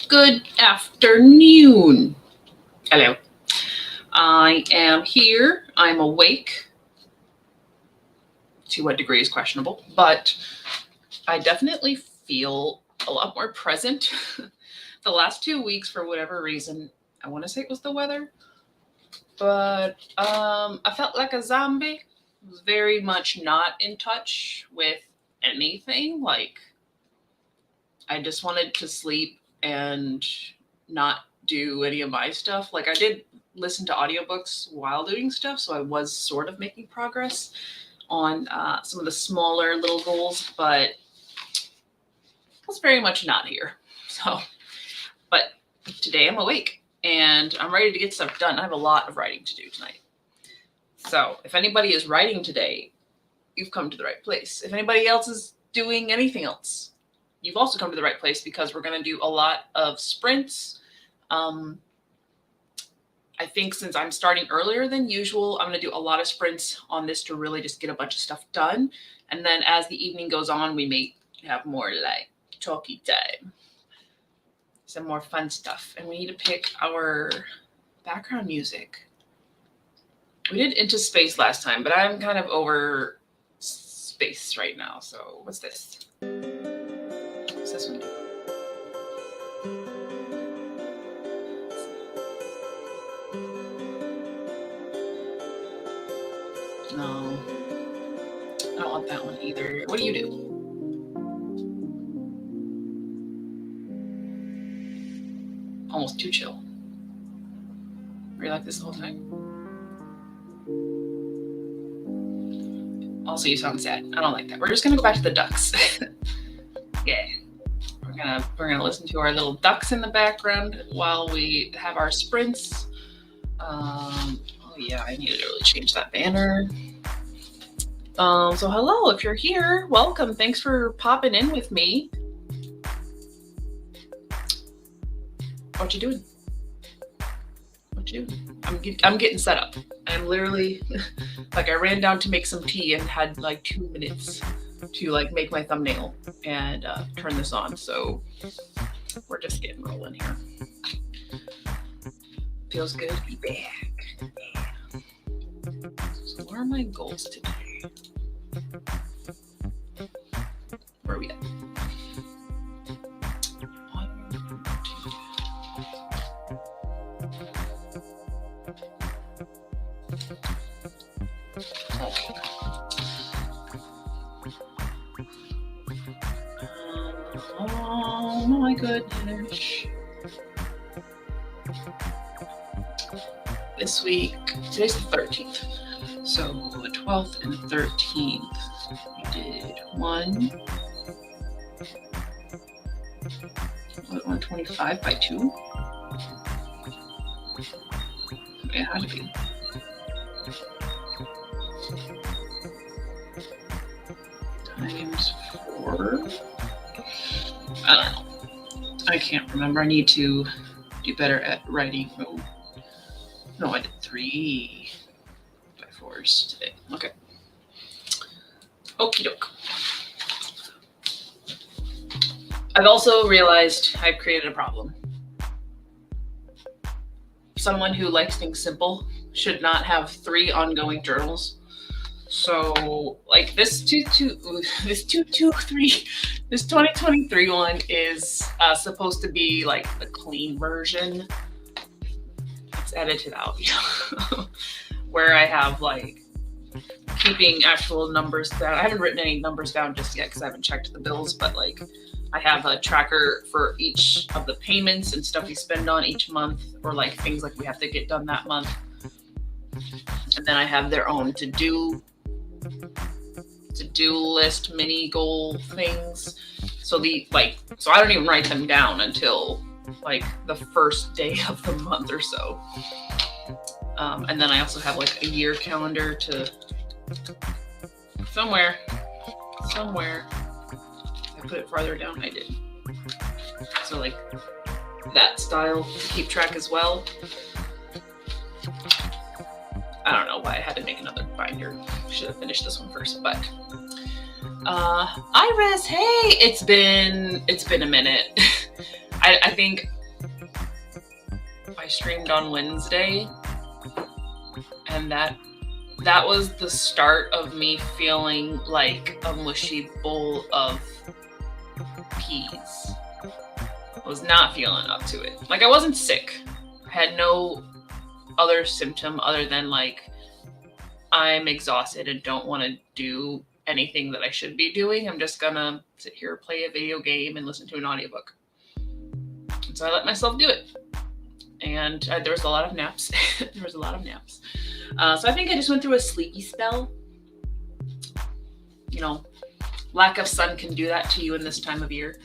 Good afternoon. Hello. I am here. I'm awake. To what degree is questionable, but I definitely feel a lot more present. The last 2 weeks, for whatever reason, I want to say it was the weather, but I felt like a zombie. I was very much not in touch with anything. Like, I just wanted to sleep and not do any of my stuff. Like, I did listen to audiobooks while doing stuff, so I was sort of making progress on some of the smaller little goals, but I was very much not here. So, but today I'm awake and I'm ready to get stuff done. I have a lot of writing to do tonight. So if anybody is writing today, you've come to the right place. If anybody else is doing anything else, you've also come to the right place, because we're going to do a lot of sprints. I think since I'm starting earlier than usual, I'm going to do a lot of sprints on this to really just get a bunch of stuff done. And then as the evening goes on, we may have more like talky time, some more fun stuff. And we need to pick our background music. We did Into Space last time, but I'm kind of over space right now. So what's this? What's this one do? No, I don't want that one either. What do you do? Almost too chill. Were you like this the whole time? Also, you sound sad. I don't like that. We're just gonna go back to the ducks. Yeah. We're gonna listen to our little ducks in the background while we have our sprints. Oh yeah, I needed to really change that banner. So hello, if you're here, welcome. Thanks for popping in with me. What you doing? What you doing? I'm getting set up. I'm literally like, I ran down to make some tea and had like 2 minutes to like make my thumbnail and turn this on. So we're just getting rolling here. Feels good to be back. Yeah. So what are my goals today? Where are we at? 1, 2. Okay. Oh my goodness. This week, today's the 13th. So the 12th and the 13th, we did 125 by 2. It had to be. Times 4. I don't know. I can't remember. I need to do better at writing. Oh. No, I did 3 by 4s today. Okay. Okie doke. I've also realized I've created a problem. Someone who likes things simple should not have 3 ongoing journals. So, like, this 2023 one is supposed to be like the clean version. It's edited out, where I have like keeping actual numbers down. I haven't written any numbers down just yet because I haven't checked the bills, but like I have a tracker for each of the payments and stuff we spend on each month, or like things like we have to get done that month. And then I have their own to-do list, mini goal things. So so I don't even write them down until like the first day of the month or so. And then I also have like a year calendar to somewhere. I put it farther down. I did. So like that style to keep track as well. I don't know why I had to make another binder. Should have finished this one first, but Iris, hey, it's been a minute. I think I streamed on Wednesday, and that was the start of me feeling like a mushy bowl of peas. I was not feeling up to it. Like, I wasn't sick. I had no other symptom other than like I'm exhausted and don't want to do anything that I should be doing. I'm just gonna sit here, play a video game, and listen to an audiobook. And so I let myself do it. And there was a lot of naps. So I think I just went through a sleepy spell. You know, lack of sun can do that to you in this time of year.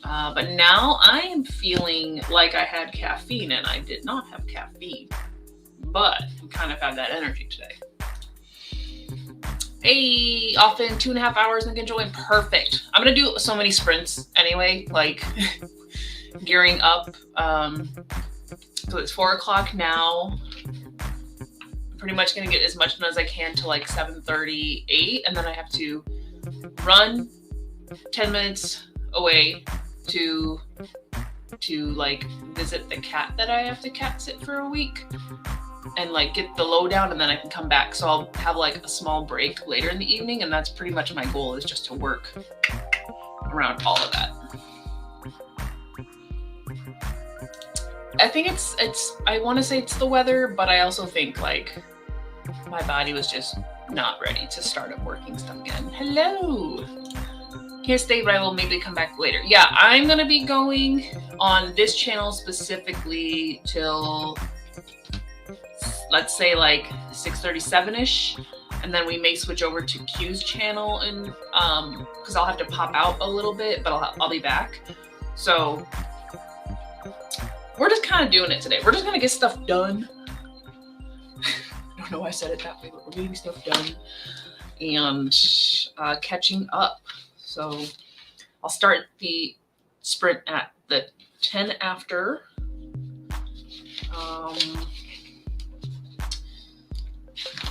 But now I am feeling like I had caffeine, and I did not have caffeine. But I kind of have that energy today. Hey, off in 2.5 hours and enjoying. Perfect. I'm going to do so many sprints anyway, like gearing up. So it's 4 o'clock now. I'm pretty much going to get as much done as I can to like 7:38. And then I have to run 10 minutes away to like visit the cat that I have to cat sit for a week and like get the lowdown, and then I can come back. So I'll have like a small break later in the evening, and that's pretty much my goal, is just to work around all of that. I think it's I want to say it's the weather, but I also think like my body was just not ready to start up working stuff again. Hello. Can't stay, but I will maybe come back later. Yeah, I'm going to be going on this channel specifically till, let's say like 6:37ish, and then we may switch over to Q's channel, and because I'll have to pop out a little bit, but I'll be back. So we're just kind of doing it today. We're just gonna get stuff done. I don't know why I said it that way, but we're getting stuff done and catching up. So I'll start the sprint at the 10 after.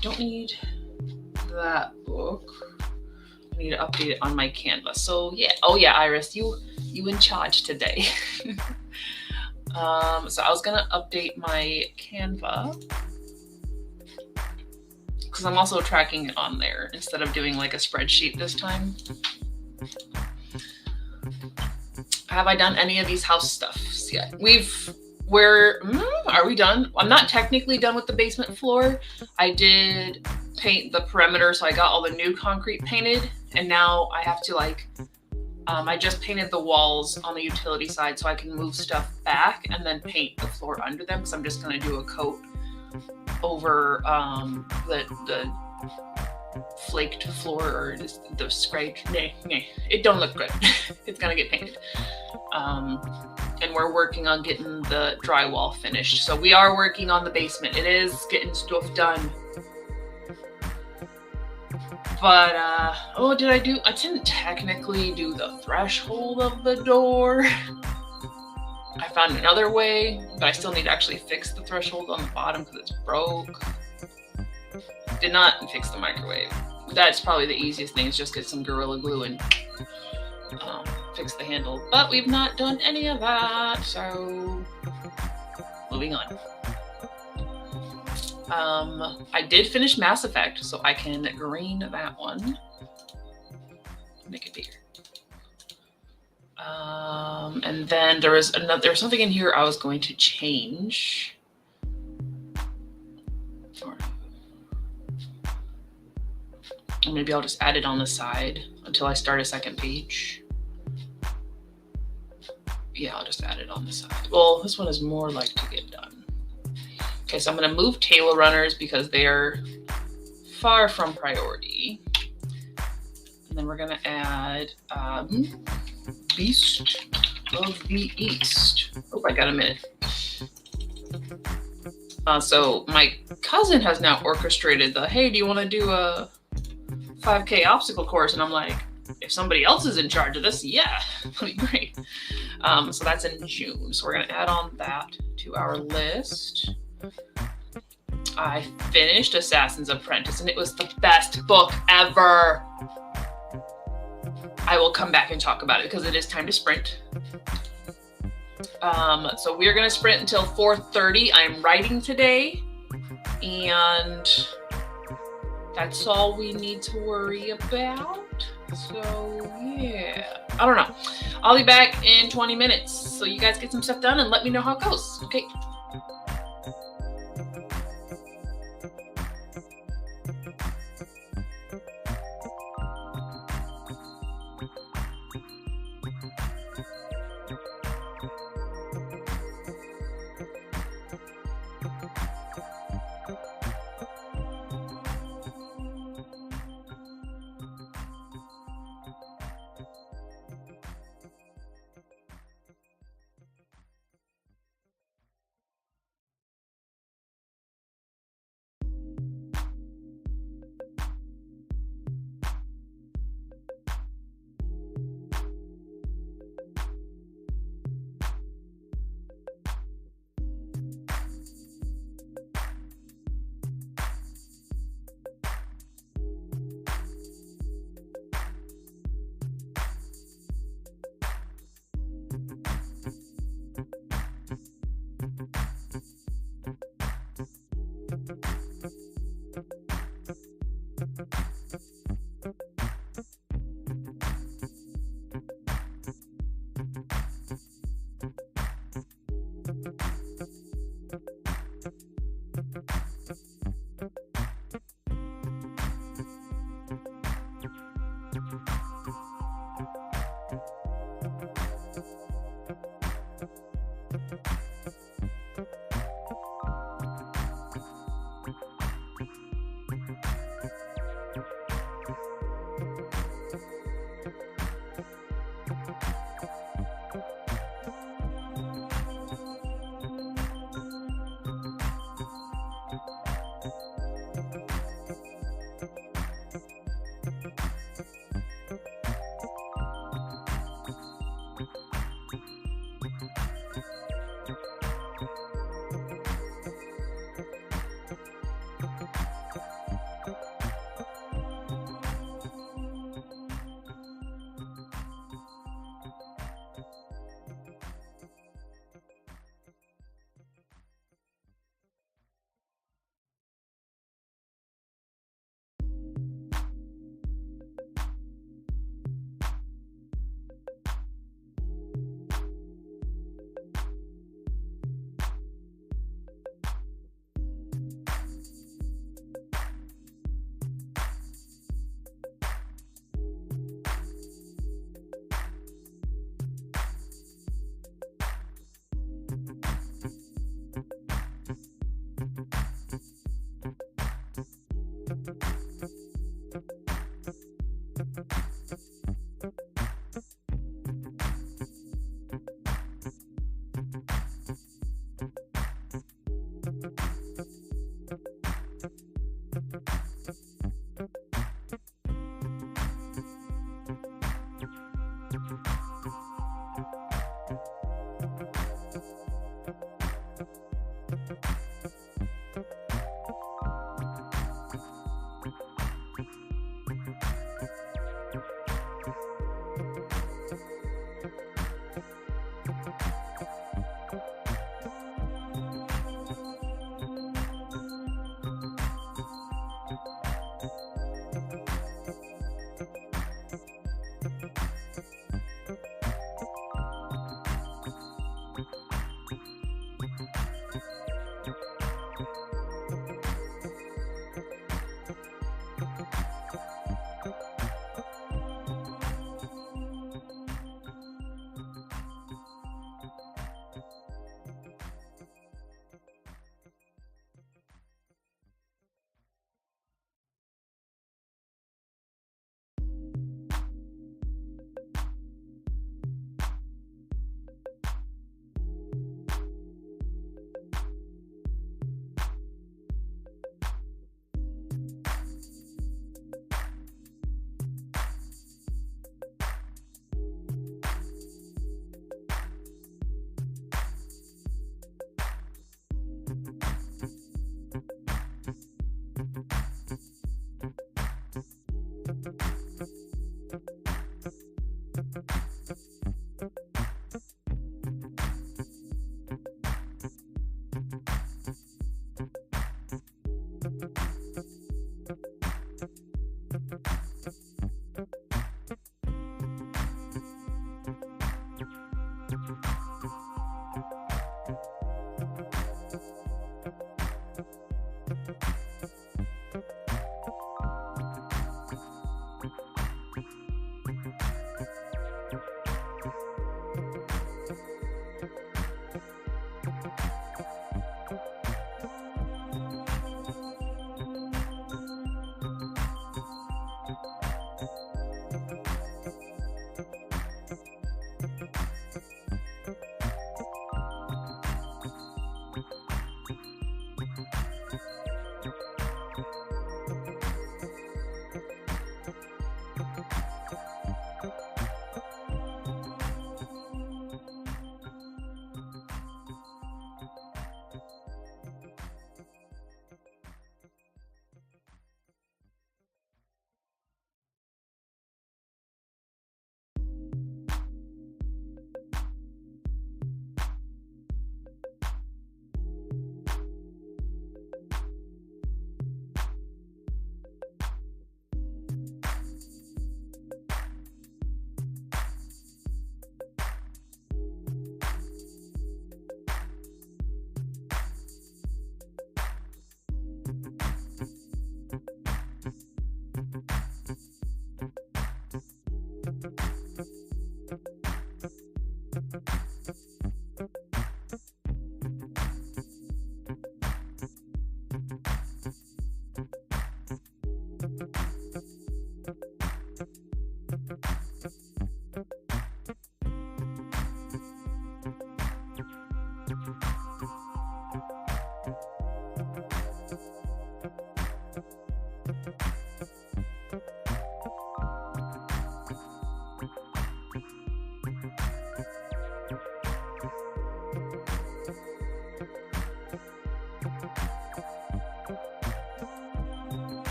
Don't need that book. I need to update it on my Canva. So yeah. Oh yeah, Iris, you in charge today. So I was gonna update my Canva because I'm also tracking it on there instead of doing like a spreadsheet this time. Have I done any of these house stuffs yet? Are we done? I'm not technically done with the basement floor. I did paint the perimeter, so I got all the new concrete painted, and now I have to like, I just painted the walls on the utility side so I can move stuff back and then paint the floor under them, because I'm just gonna do a coat over the flaked floor, or just the scraped. Nah, it don't look good. It's gonna get painted. And we're working on getting the drywall finished. So we are working on the basement. It is getting stuff done. But I didn't technically do the threshold of the door. I found another way, but I still need to actually fix the threshold on the bottom because it's broke. Did not fix the microwave. That's probably the easiest thing, is just get some Gorilla Glue and fix the handle. But we've not done any of that, so moving on. I did finish Mass Effect, so I can green that one. Make it bigger. And then there was something in here I was going to change. Or maybe I'll just add it on the side until I start a second page. Yeah, I'll just add it on the side. Well, this one is more like to get done. Okay, so I'm going to move table runners because they are far from priority. And then we're going to add Beast of the East. Oh, I got a minute. So my cousin has now orchestrated the, hey, do you want to do a 5K obstacle course? And I'm like, if somebody else is in charge of this, yeah, that'd be great. So that's in June. So we're going to add on that to our list. I finished Assassin's Apprentice, and it was the best book ever. I will come back and talk about it because it is time to sprint. So we're gonna sprint until 4:30. I'm writing today, and that's all we need to worry about. So yeah, I don't know. I'll be back in 20 minutes. So you guys get some stuff done and let me know how it goes. Okay.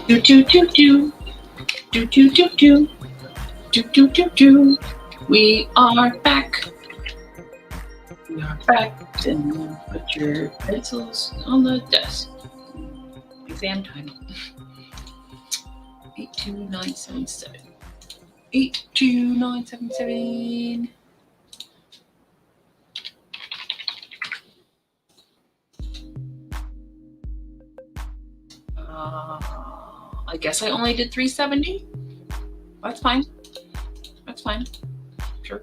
Do do do do do do do do do do do do. We are back. We are back. And put your pencils on the desk. Exam time. 82977. 82977. I guess I only did 370. That's fine. That's fine. Sure.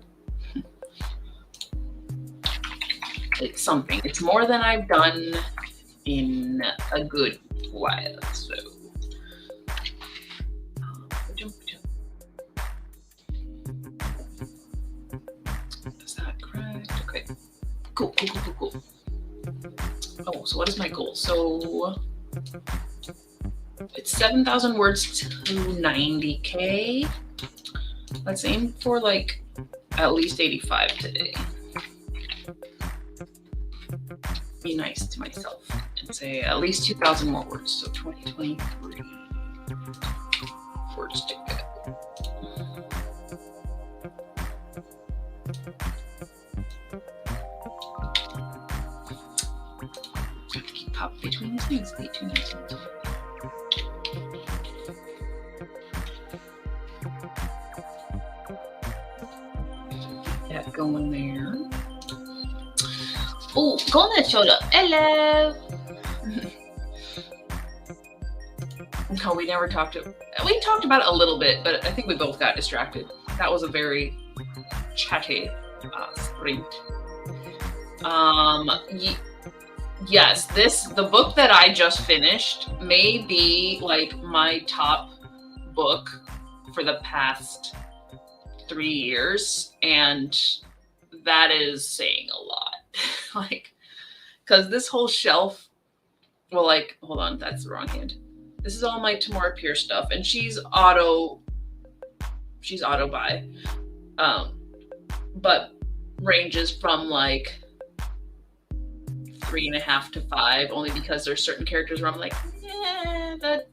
It's something. It's more than I've done in a good while. So. Is that correct? Okay. Cool. Oh, so what is my goal? So It's 7,000 words to 90K. Let's aim for like at least 85 today. Be nice to myself and say at least 2,000 more words. So 2023 words to go. Keep pop between these things. That going there. Oh, Golden showed up. Hello. No, we never talked to. We talked about it a little bit, but I think we both got distracted. That was a very chatty sprint. Yes, the book that I just finished may be like my top book for the past 3 years, and that is saying a lot. Like, because this whole shelf, well, like, hold on, that's the wrong hand. This is all my Tamora Pierce stuff, and she's auto buy, but ranges from like 3.5 to 5, only because there's certain characters where I'm like, that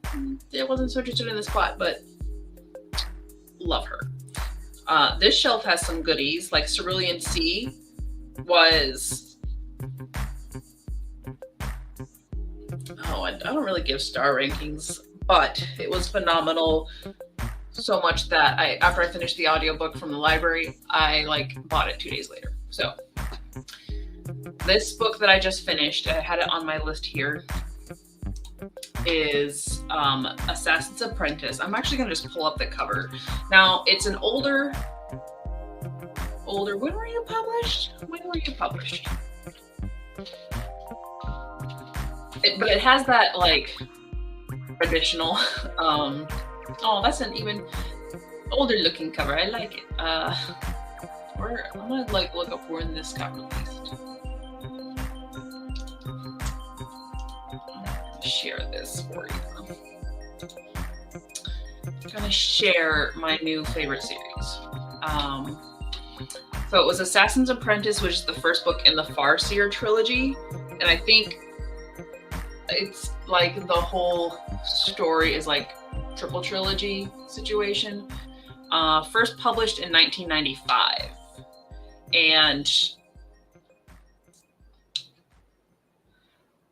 wasn't so interested in the spot, but love her. This shelf has some goodies, like Cerulean Sea was. I don't really give star rankings, but it was phenomenal. So much that after I finished the audiobook from the library, I bought it 2 days later. So this book that I just finished, I had it on my list here, is Assassin's Apprentice. I'm actually going to just pull up the cover. Now, it's an older, when were you published? But it has that traditional, oh, that's an even older looking cover. I like it. I'm gonna look up where this got released. Share this for you. I'm gonna share my new favorite series. So it was Assassin's Apprentice, which is the first book in the Farseer trilogy, and I think it's like the whole story is like triple trilogy situation. First published in 1995, and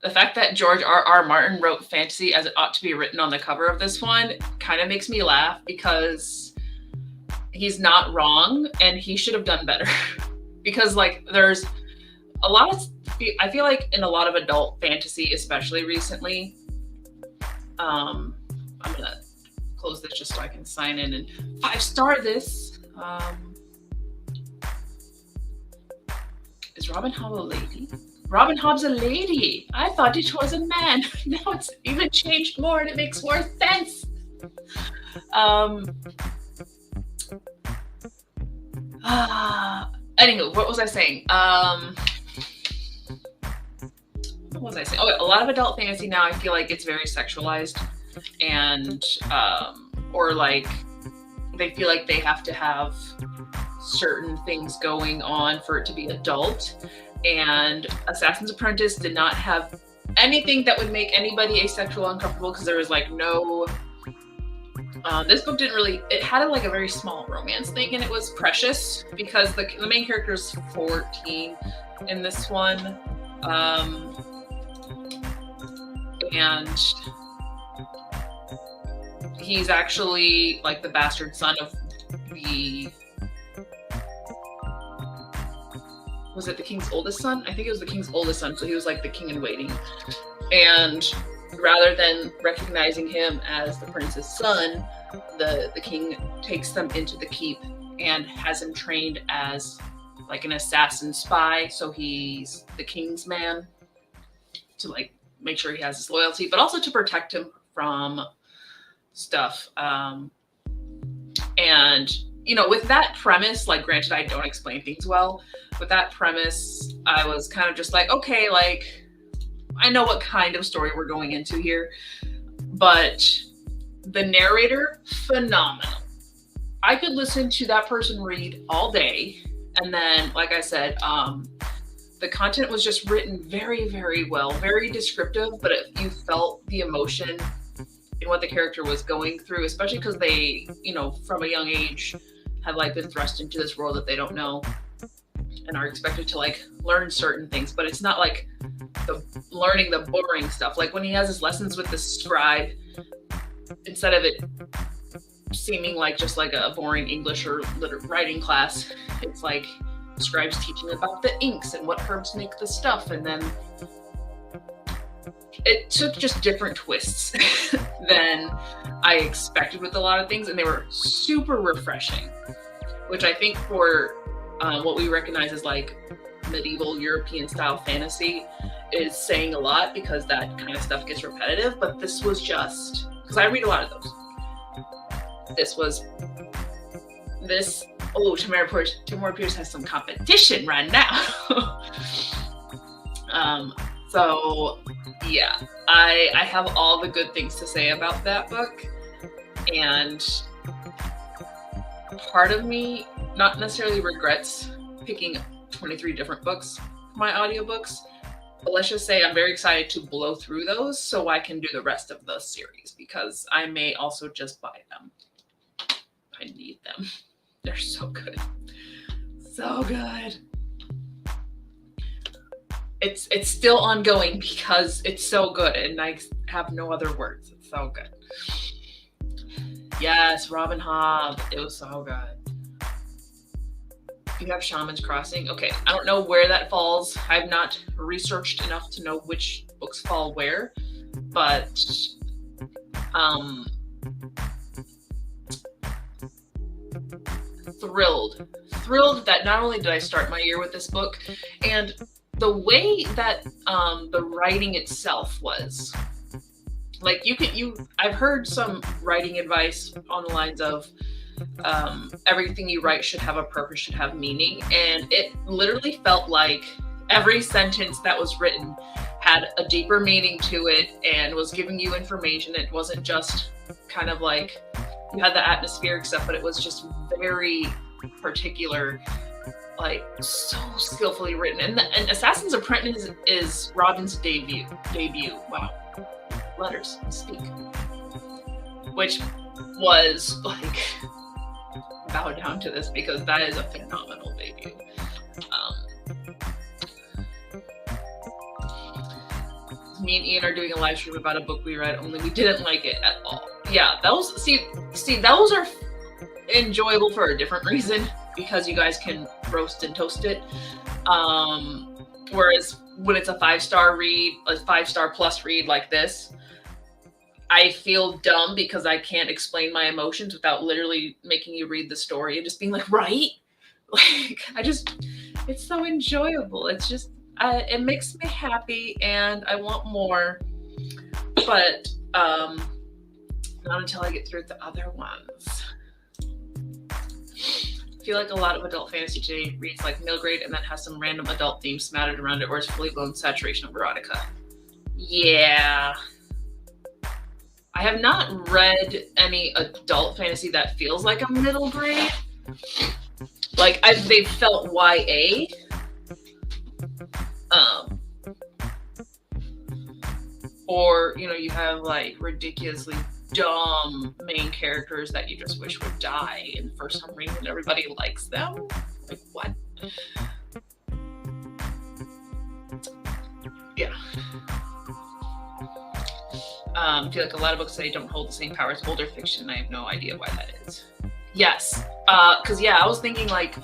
the fact that George R.R. Martin wrote fantasy as it ought to be written on the cover of this one kind of makes me laugh, because he's not wrong and he should have done better. Because there's a lot of, I feel like in a lot of adult fantasy, especially recently, I'm gonna close this just so I can sign in and 5-star this. Is Robin Hobb a lady? Robin Hobb's a lady. I thought it was a man. Now it's even changed more and it makes more sense. Anyway, what was I saying? What was I saying? Oh, a lot of adult fantasy now, I feel like it's very sexualized, and or they feel like they have to have certain things going on for it to be adult. And Assassin's Apprentice did not have anything that would make anybody asexual uncomfortable, because there was no. This book didn't really. It had a very small romance thing, and it was precious because the main character is 14 in this one, and he's actually the bastard son of the. Was it the king's oldest son? I think it was the king's oldest son, so he was the king in waiting. And rather than recognizing him as the prince's son, the king takes them into the keep and has him trained as an assassin spy. So he's the king's man to make sure he has his loyalty, but also to protect him from stuff. And with that premise, granted, I don't explain things well. With that premise, I was kind of just okay, I know what kind of story we're going into here, but the narrator, phenomenal. I could listen to that person read all day, and then, like I said, the content was just written very, very well, very descriptive, but you felt the emotion in what the character was going through, especially because they, from a young age have like been thrust into this world that they don't know and are expected to like learn certain things, but it's not like learning the boring stuff. Like when he has his lessons with the scribe, instead of it seeming like just like a boring English or writing class, it's like scribes teaching about the inks and what herbs make the stuff, and then it took just different twists than I expected with a lot of things, and they were super refreshing, which I think for what we recognize as like medieval European style fantasy is saying a lot, because that kind of stuff gets repetitive. But this was just, because I read a lot of those, Tamora Pierce has some competition right now. So yeah, I have all the good things to say about that book, and part of me not necessarily regrets picking 23 different books for my audiobooks, but let's just say I'm very excited to blow through those so I can do the rest of the series, because I may also just buy them. I need them. They're so good. So good. It's still ongoing because it's so good, and I have no other words. It's so good. Yes, Robin Hobb. It was so good. You have Shaman's Crossing. Okay, I don't know where that falls. I've not researched enough to know which books fall where, but thrilled that not only did I start my year with this book, and the way that the writing itself was, like, I've heard some writing advice on the lines of everything you write should have a purpose, should have meaning, and it literally felt like every sentence that was written had a deeper meaning to it and was giving you information. It wasn't just kind of like you had the atmospheric stuff, but it was just very particular, like so skillfully written. And Assassin's Apprentice is Robin's debut. Wow. Letters speak. Which was like, bow down to this, because that is a phenomenal debut. Me and Ian are doing a live stream about a book we read, only we didn't like it at all. Yeah, those those are enjoyable for a different reason, because you guys can roast and toast it. Whereas when it's a 5-star read, a 5-star plus read like this, I feel dumb because I can't explain my emotions without literally making you read the story and just being like, right? Like, it's so enjoyable. It's just, it makes me happy and I want more, but not until I get through the other ones. I feel like a lot of adult fantasy today reads like middle grade and then has some random adult themes smattered around it, or it's fully blown saturation of erotica. Yeah. I have not read any adult fantasy that feels like a middle grade. Like, they felt YA. Or, you have like ridiculously dumb main characters that you just wish would die, and for some reason everybody likes them. Like, what? Yeah. I feel like a lot of books today don't hold the same power as older fiction. I have no idea why that is. Yes. Because, I was thinking, like,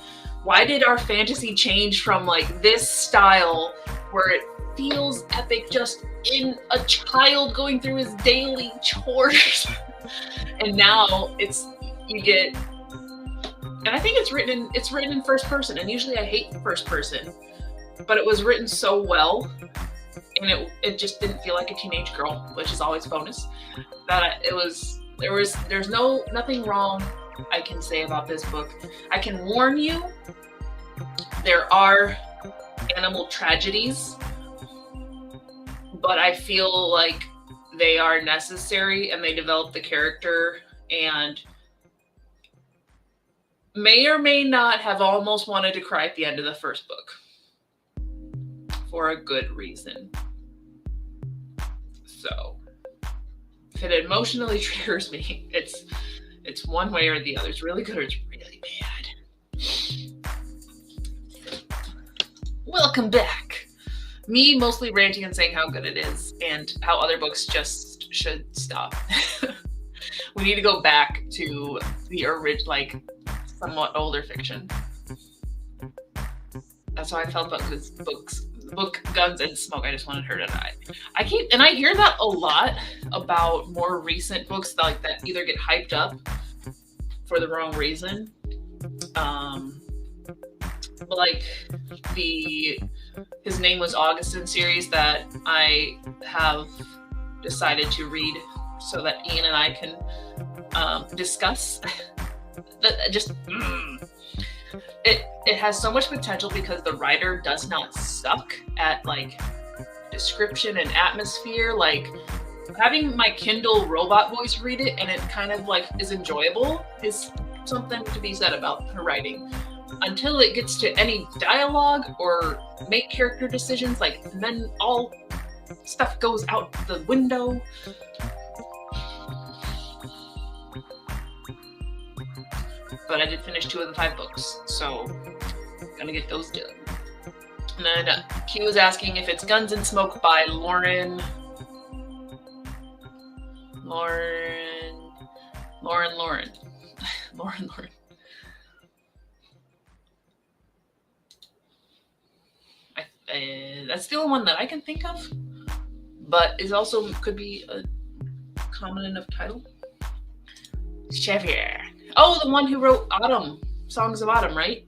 why did our fantasy change from, like, this style where it feels epic just in a child going through his daily chores, and now you get, and I think it's written in first person, and usually I hate first person, but it was written so well, and it just didn't feel like a teenage girl, which is always bonus. There's nothing wrong I can say about this book. I can warn you, there are animal tragedies, but I feel like they are necessary and they develop the character, and may or may not have almost wanted to cry at the end of the first book for a good reason. So if it emotionally triggers me, it's one way or the other. It's really good or it's really bad. Welcome back. Me mostly ranting and saying how good it is and how other books just should stop. We need to go back to the original, like, somewhat older fiction. That's how I felt about this books. The book Guns and Smoke. I just wanted her to die. I hear that a lot about more recent books that either get hyped up for the wrong reason. Like His Name Was Augustin series that I have decided to read so that Ian and I can discuss. It has so much potential because the writer does not suck at like description and atmosphere. Like having my Kindle robot voice read it and it kind of like is enjoyable is something to be said about her writing. Until it gets to any dialogue or make character decisions, like, and then all stuff goes out the window. But I did finish 2 of the 5 books, so I'm gonna get those done. And then Q is asking if it's Guns and Smoke by Lauren. That's the only one that I can think of, but it also could be a common enough title. Xavier. Oh, the one who wrote Autumn, Songs of Autumn, right?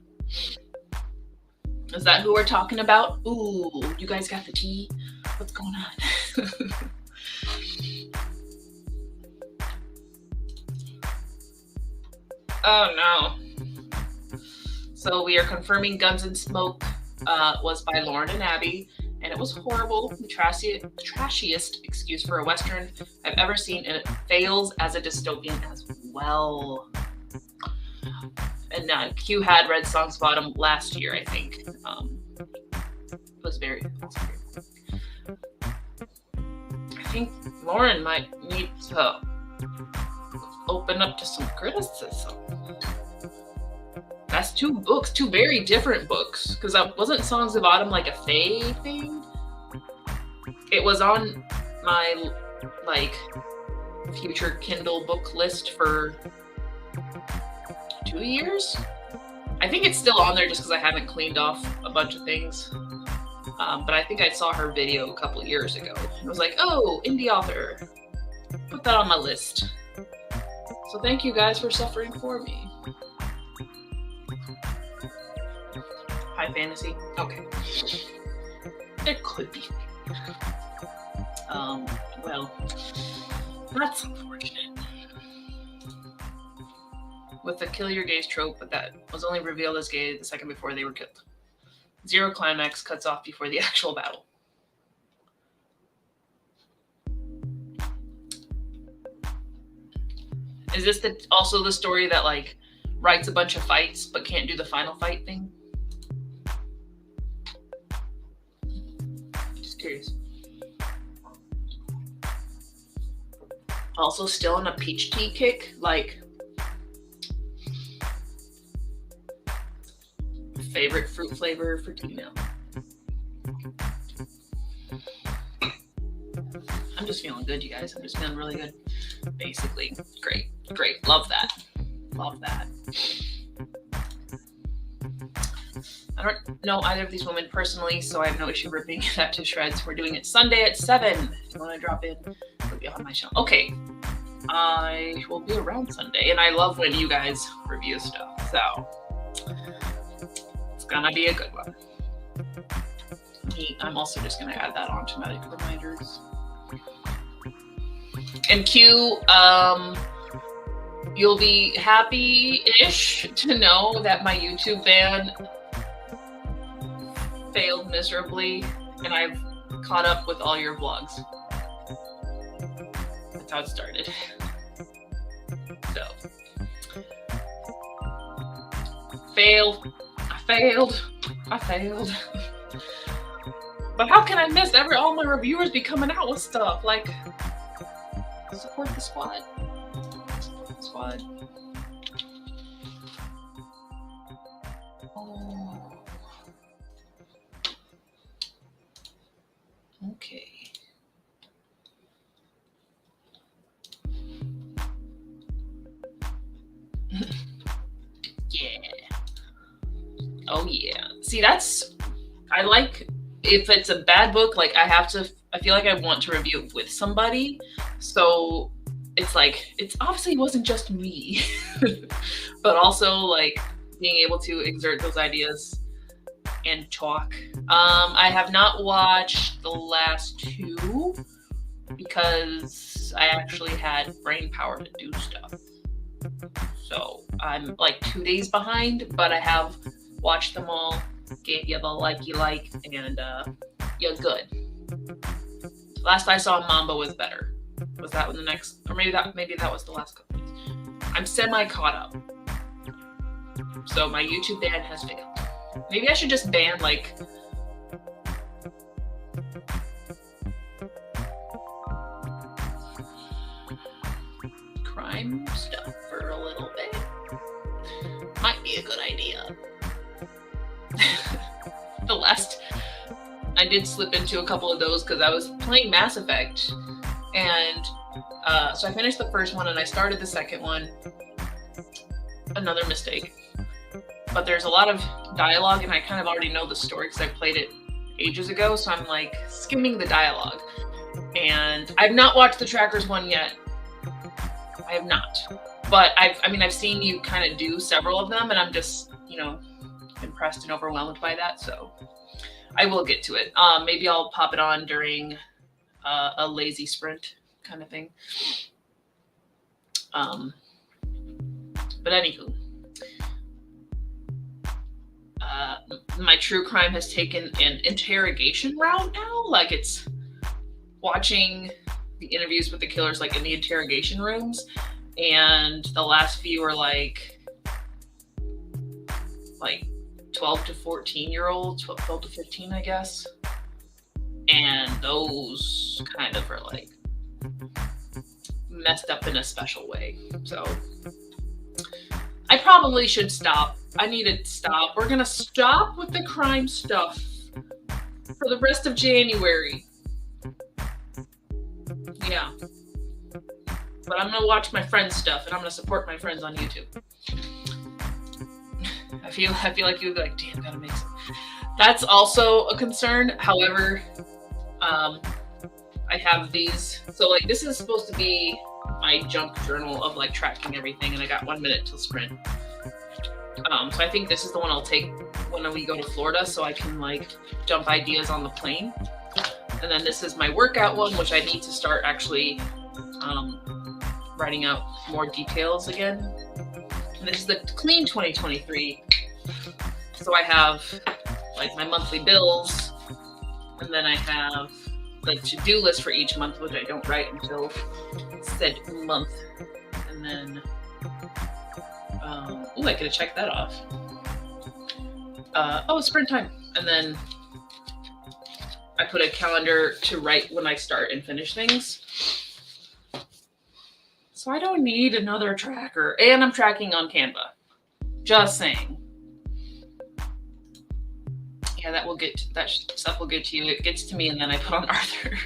Is that who we're talking about? Ooh, you guys got the tea? What's going on? Oh no. So we are confirming Guns and Smoke was by Lauren and Abby, and it was horrible. The trashiest excuse for a Western I've ever seen, and it fails as a dystopian as well. And Q had read Songs of Autumn last year, I think. It was very I think Lauren might need to open up to some criticism. That's 2 books, 2 very different books. Because wasn't Songs of Autumn like a Fae thing? It was on my future Kindle book list for 2 years. I think it's still on there just because I haven't cleaned off a bunch of things. But I think I saw her video a couple years ago. I was like, oh, indie author. Put that on my list. So thank you guys for suffering for me. High fantasy? Okay. It could be. Well, that's unfortunate. With the kill your gays trope, but that was only revealed as gay the second before they were killed. Zero climax cuts off before the actual battle. Is this also the story that like writes a bunch of fights but can't do the final fight thing? Just curious. Also still on a peach tea kick, like favorite fruit flavor for tea now. I'm just feeling good, you guys. I'm just feeling really good. Basically, great. Love that. I don't know either of these women personally, so I have no issue ripping that to shreds. We're doing it Sunday at 7. If you want to drop in, it'll be on my channel. Okay. I will be around Sunday, and I love when you guys review stuff, so it's gonna be a good one. I'm also just gonna add that on to my reminders. And Q, you'll be happy-ish to know that my YouTube ban failed miserably, and I've caught up with all your vlogs. That's how it started. So, I failed. But how can I miss all my reviewers be coming out with stuff? Like, support the squad. Oh. Okay. Yeah. Oh yeah. See, I like, if it's a bad book, like I feel like I want to review it with somebody. So it's like, it's obviously wasn't just me, but also like being able to exert those ideas and talk. I have not watched the last two because I actually had brain power to do stuff. So I'm like 2 days behind, but I have watched them all, gave you the like you like, and you're good. Last I saw, Mamba was better. Was that the next, or maybe that was the last couple weeks. I'm semi caught up. So my YouTube ban has failed. Maybe I should just ban like crime stuff for a little bit. Might be a good idea. I did slip into a couple of those because I was playing Mass Effect, and so I finished the first one and I started the second one. Another mistake. But there's a lot of dialogue and I kind of already know the story because I played it ages ago, so I'm like skimming the dialogue. And I've not watched the Trackers one yet. I have not. But I've seen you kind of do several of them, and I'm just, impressed and overwhelmed by that, so I will get to it. Maybe I'll pop it on during a lazy sprint kind of thing. But anywho, my true crime has taken an interrogation route now. Like, it's watching the interviews with the killers, like in the interrogation rooms, and the last few are like 12 to 14 year olds, 12 to 15, I guess. And those kind of are like messed up in a special way. So I probably should stop. I need to stop. We're gonna stop with the crime stuff for the rest of January. Yeah. But I'm gonna watch my friends' stuff, and I'm gonna support my friends on YouTube. I feel like you'd be like, damn, gotta make some. That's also a concern. However, I have these. So like, this is supposed to be my junk journal of like tracking everything, and I got 1 minute till sprint. So I think this is the one I'll take when we go to Florida, so I can like dump ideas on the plane. And then this is my workout one, which I need to start actually writing out more details again. And this is the clean 2023. So I have like my monthly bills, and then I have like to-do list for each month, which I don't write until said month. And then, I could have checked that off. It's sprint time. And then I put a calendar to write when I start and finish things. So I don't need another tracker. And I'm tracking on Canva. Just saying. Yeah, that stuff will get to you. It gets to me, and then I put on Arthur.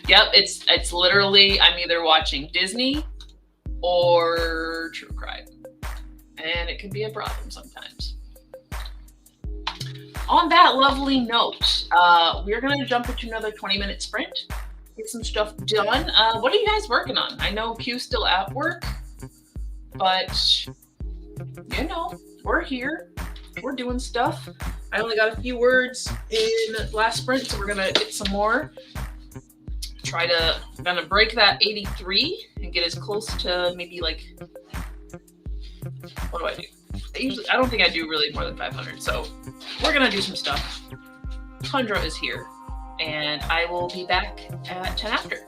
Yep, it's literally, I'm either watching Disney or true crime. And it can be a problem sometimes. On that lovely note, we're going to jump into another 20-minute sprint. Get some stuff done. What are you guys working on? I know Q's still at work, but, we're here. We're doing stuff. I only got a few words in last sprint, so we're going to get some more. Gonna break that 83 and get as close to maybe like, what do I do? I don't think I do really more than 500, so we're gonna do some stuff. Tundra is here, and I will be back at 10 after.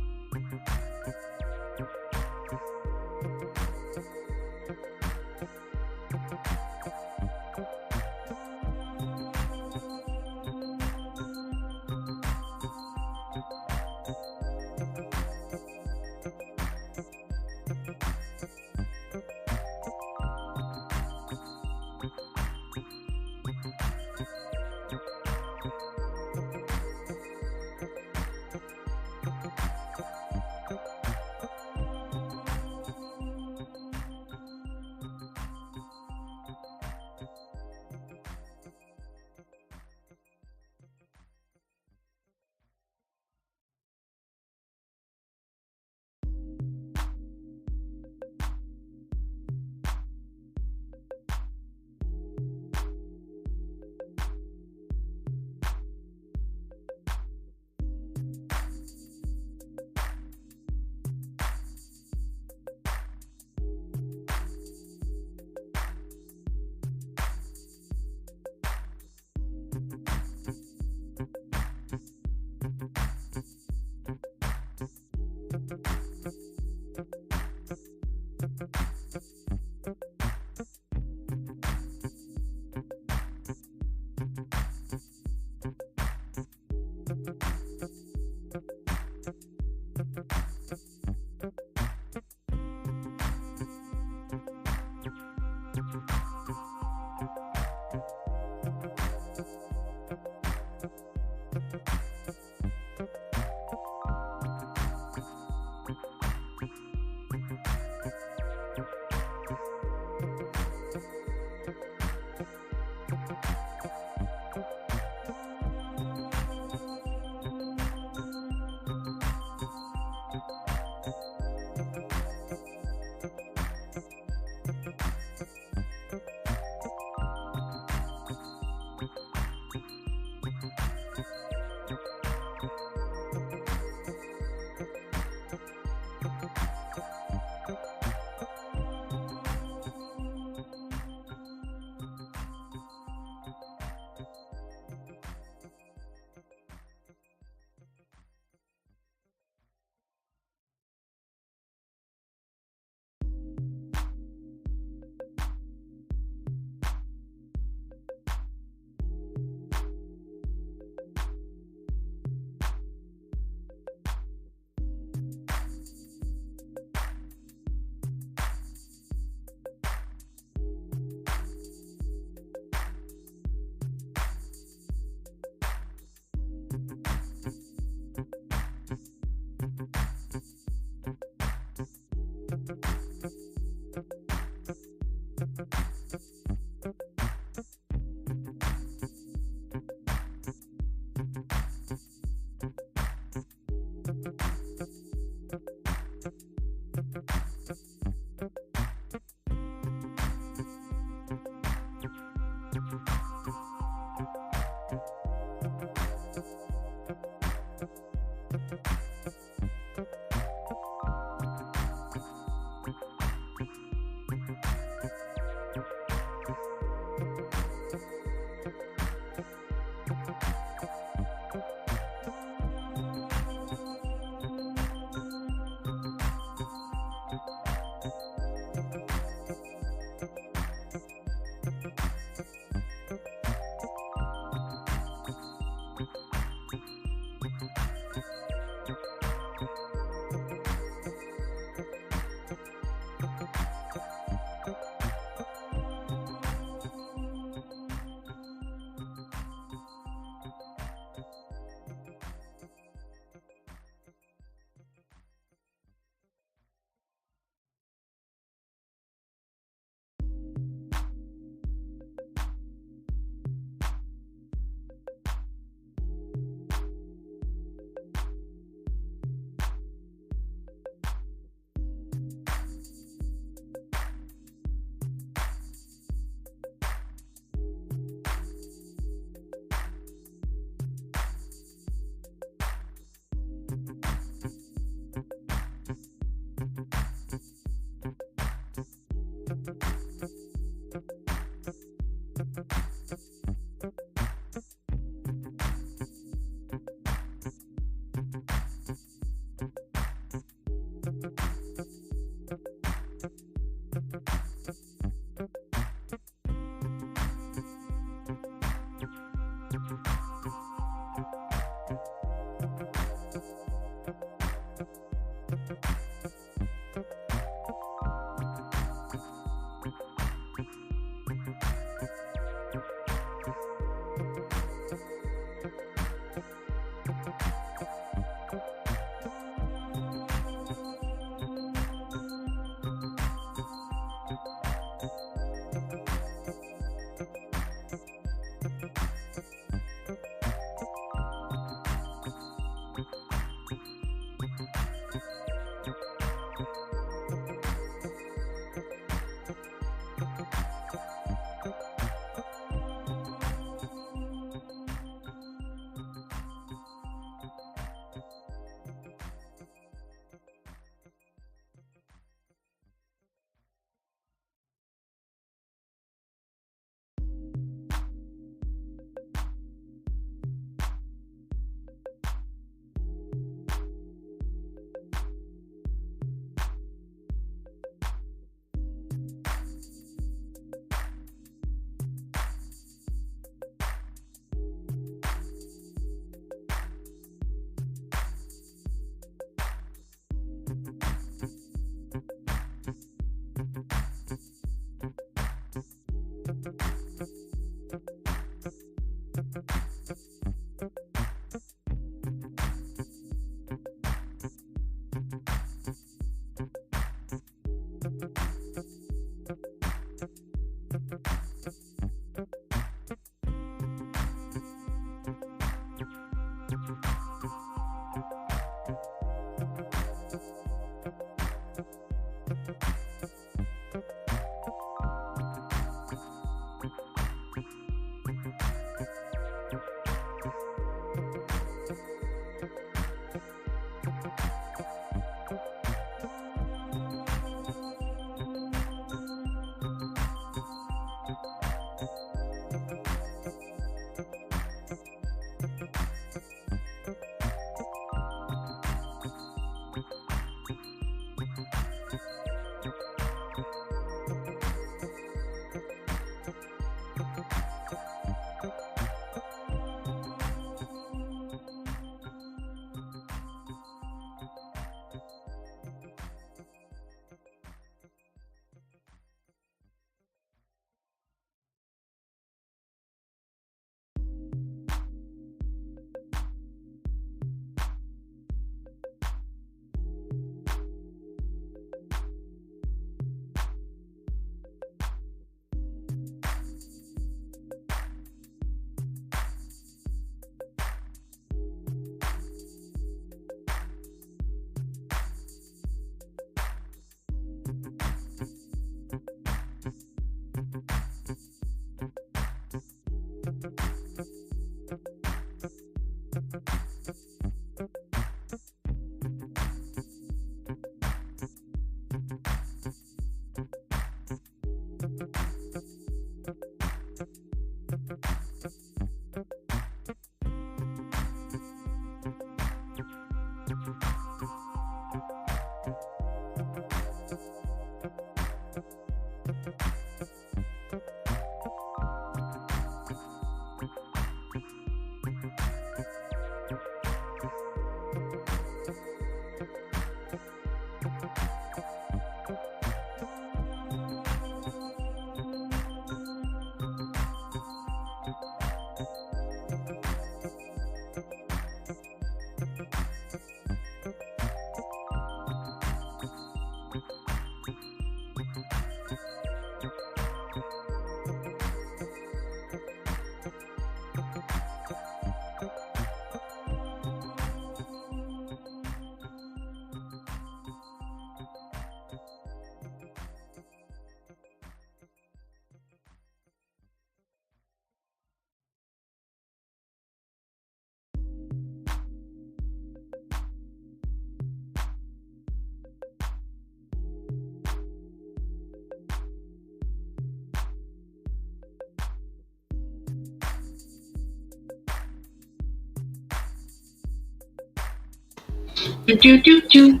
Do do do do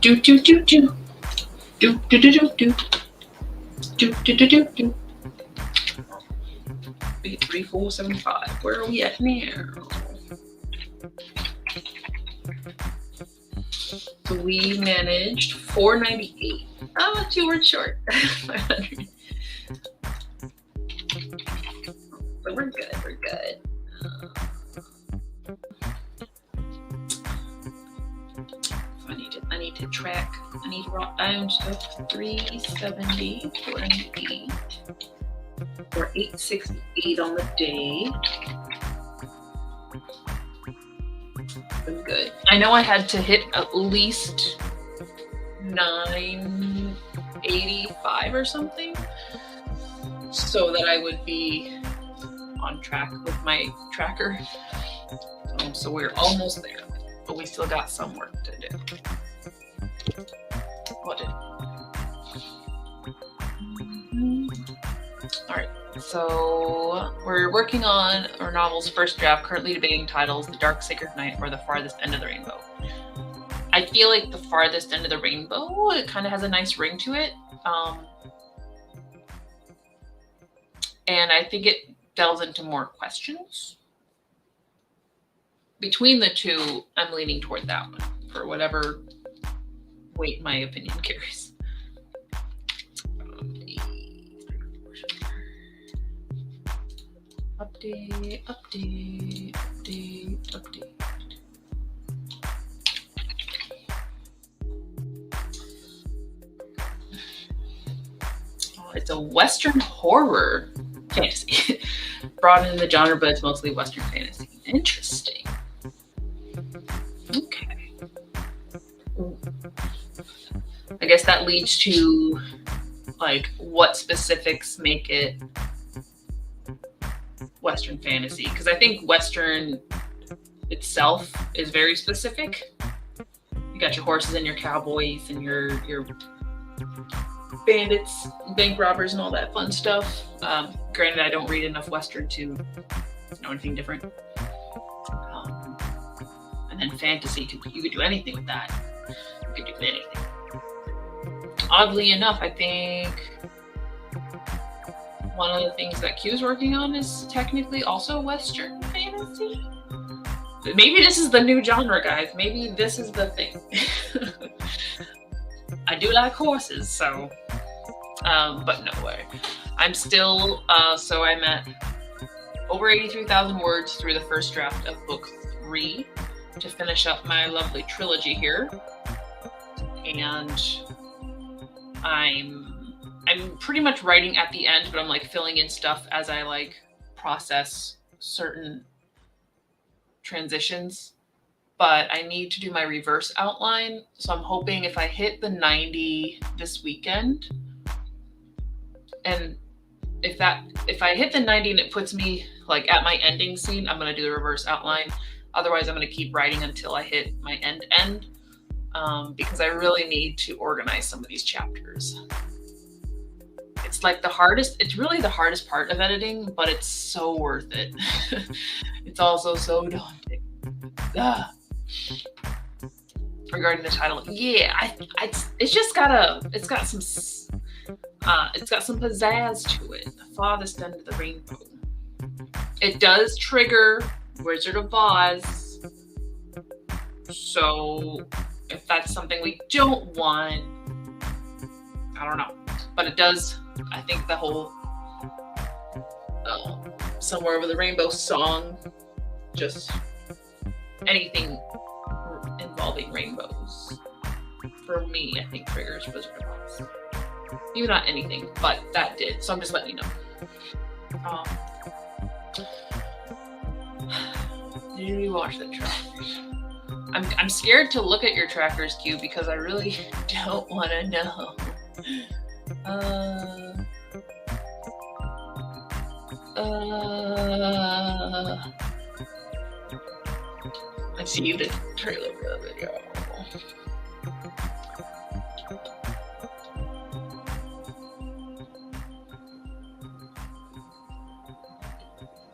do do do do do do do do do do do do do do. 83475. Where are we at now? So we managed 498. Oh, 2 words short. 500. But we're good. We're good. I need to track. I need to rock down stuff. 370, 498, or 868 on the day. I'm good. I know I had to hit at least 985 or something so that I would be on track with my tracker. So we're almost there, but we still got some work to do. All right, so we're working on our novel's first draft, currently debating titles, The Dark Sacred Night or The Farthest End of the Rainbow. I feel like The Farthest End of the Rainbow, it kind of has a nice ring to it. And I think it delves into more questions. Between the two, I'm leaning toward that one for whatever weight my opinion carries. Update. Oh, it's a Western horror fantasy. Broaden the genre, but it's mostly Western fantasy. Interesting. Okay. I guess that leads to like what specifics make it Western fantasy, because I think Western itself is very specific. You got your horses and your cowboys and your bandits, bank robbers, and all that fun stuff. Granted, I don't read enough Western to know anything different. And then fantasy, you could do anything with that. You could do anything. Oddly enough, I think one of the things that Q's working on is technically also Western fantasy. Maybe this is the new genre, guys. Maybe this is the thing. I do like horses, so, but no way. I'm still, so I'm at over 83,000 words through the first draft of book 3 to finish up my lovely trilogy here. And I'm pretty much writing at the end, but I'm like filling in stuff as I like process certain transitions. But I need to do my reverse outline. So I'm hoping if I hit the 90 this weekend, and if I hit the 90 and it puts me like at my ending scene, I'm going to do the reverse outline. Otherwise, I'm going to keep writing until I hit my end, because I really need to organize some of these chapters. It's like it's really the hardest part of editing, but it's so worth it. It's also so daunting. Regarding the title, yeah, it's got some pizzazz to it. The farthest end of the rainbow. It does trigger Wizard of Oz. So if that's something we don't want, I don't know. But it does, I think the whole Somewhere Over the Rainbow song, just anything involving rainbows, for me, I think triggers Wizard of Oz. Maybe not anything, but that did. So I'm just letting you know. Did you watch the trackers? I'm scared to look at your trackers, Q, because I really don't want to know. I see the trailer for the video.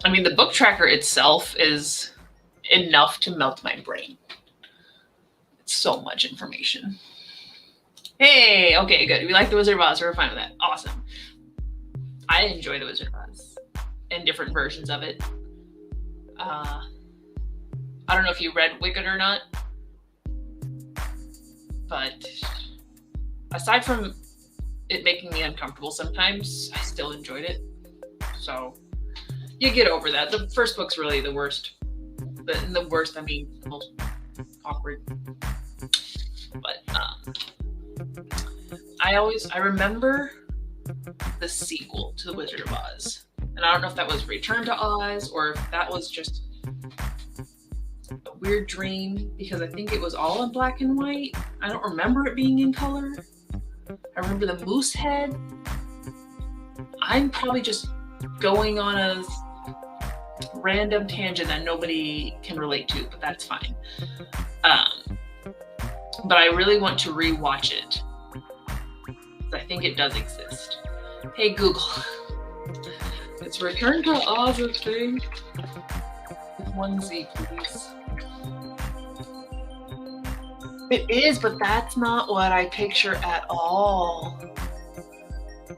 I mean, the book tracker itself is enough to melt my brain. It's so much information. Hey, okay, good. We like the Wizard of Oz. We're fine with that. Awesome. I enjoy the Wizard of Oz and different versions of it. I don't know if you read Wicked or not, but aside from it making me uncomfortable sometimes, I still enjoyed it. So you get over that. The first book's really the worst. The worst, I mean, the most awkward. But I remember the sequel to The Wizard of Oz. And I don't know if that was Return to Oz or if that was just a weird dream, because I think it was all in black and white. I don't remember it being in color. I remember the moose head. I'm probably just going on a random tangent that nobody can relate to, but that's fine. But I really want to rewatch it. I think it does exist. Hey Google, it's Return to Oz a thing? With one Z, please. It is, but that's not what I picture at all.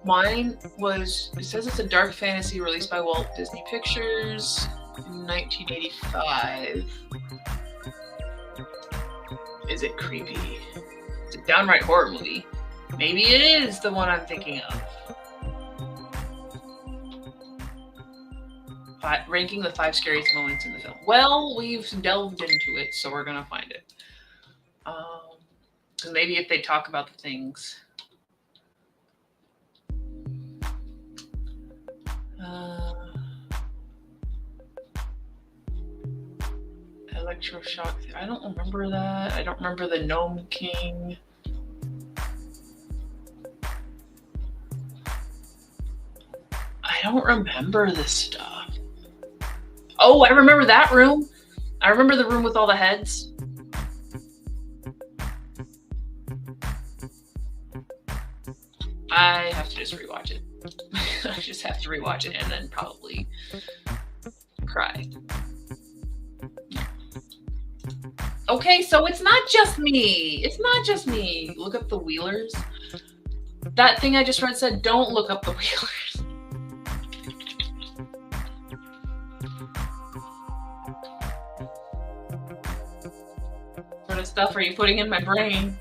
Mine was, it says it's a dark fantasy released by Walt Disney Pictures in 1985. Is it creepy? It's a downright horror movie. Maybe it is the one I'm thinking of. Ranking the 5 scariest moments in the film. Well, we've delved into it, so we're gonna find it. And maybe if they talk about the things. Electroshock. I don't remember that. I don't remember the Gnome King. I don't remember this stuff. Oh, I remember that room. I remember the room with all the heads. I have to just rewatch it. I just have to rewatch it and then probably cry. Okay, so it's not just me. It's not just me. Look up the Wheelers. That thing I just read said, don't look up the Wheelers. What sort of stuff are you putting in my brain?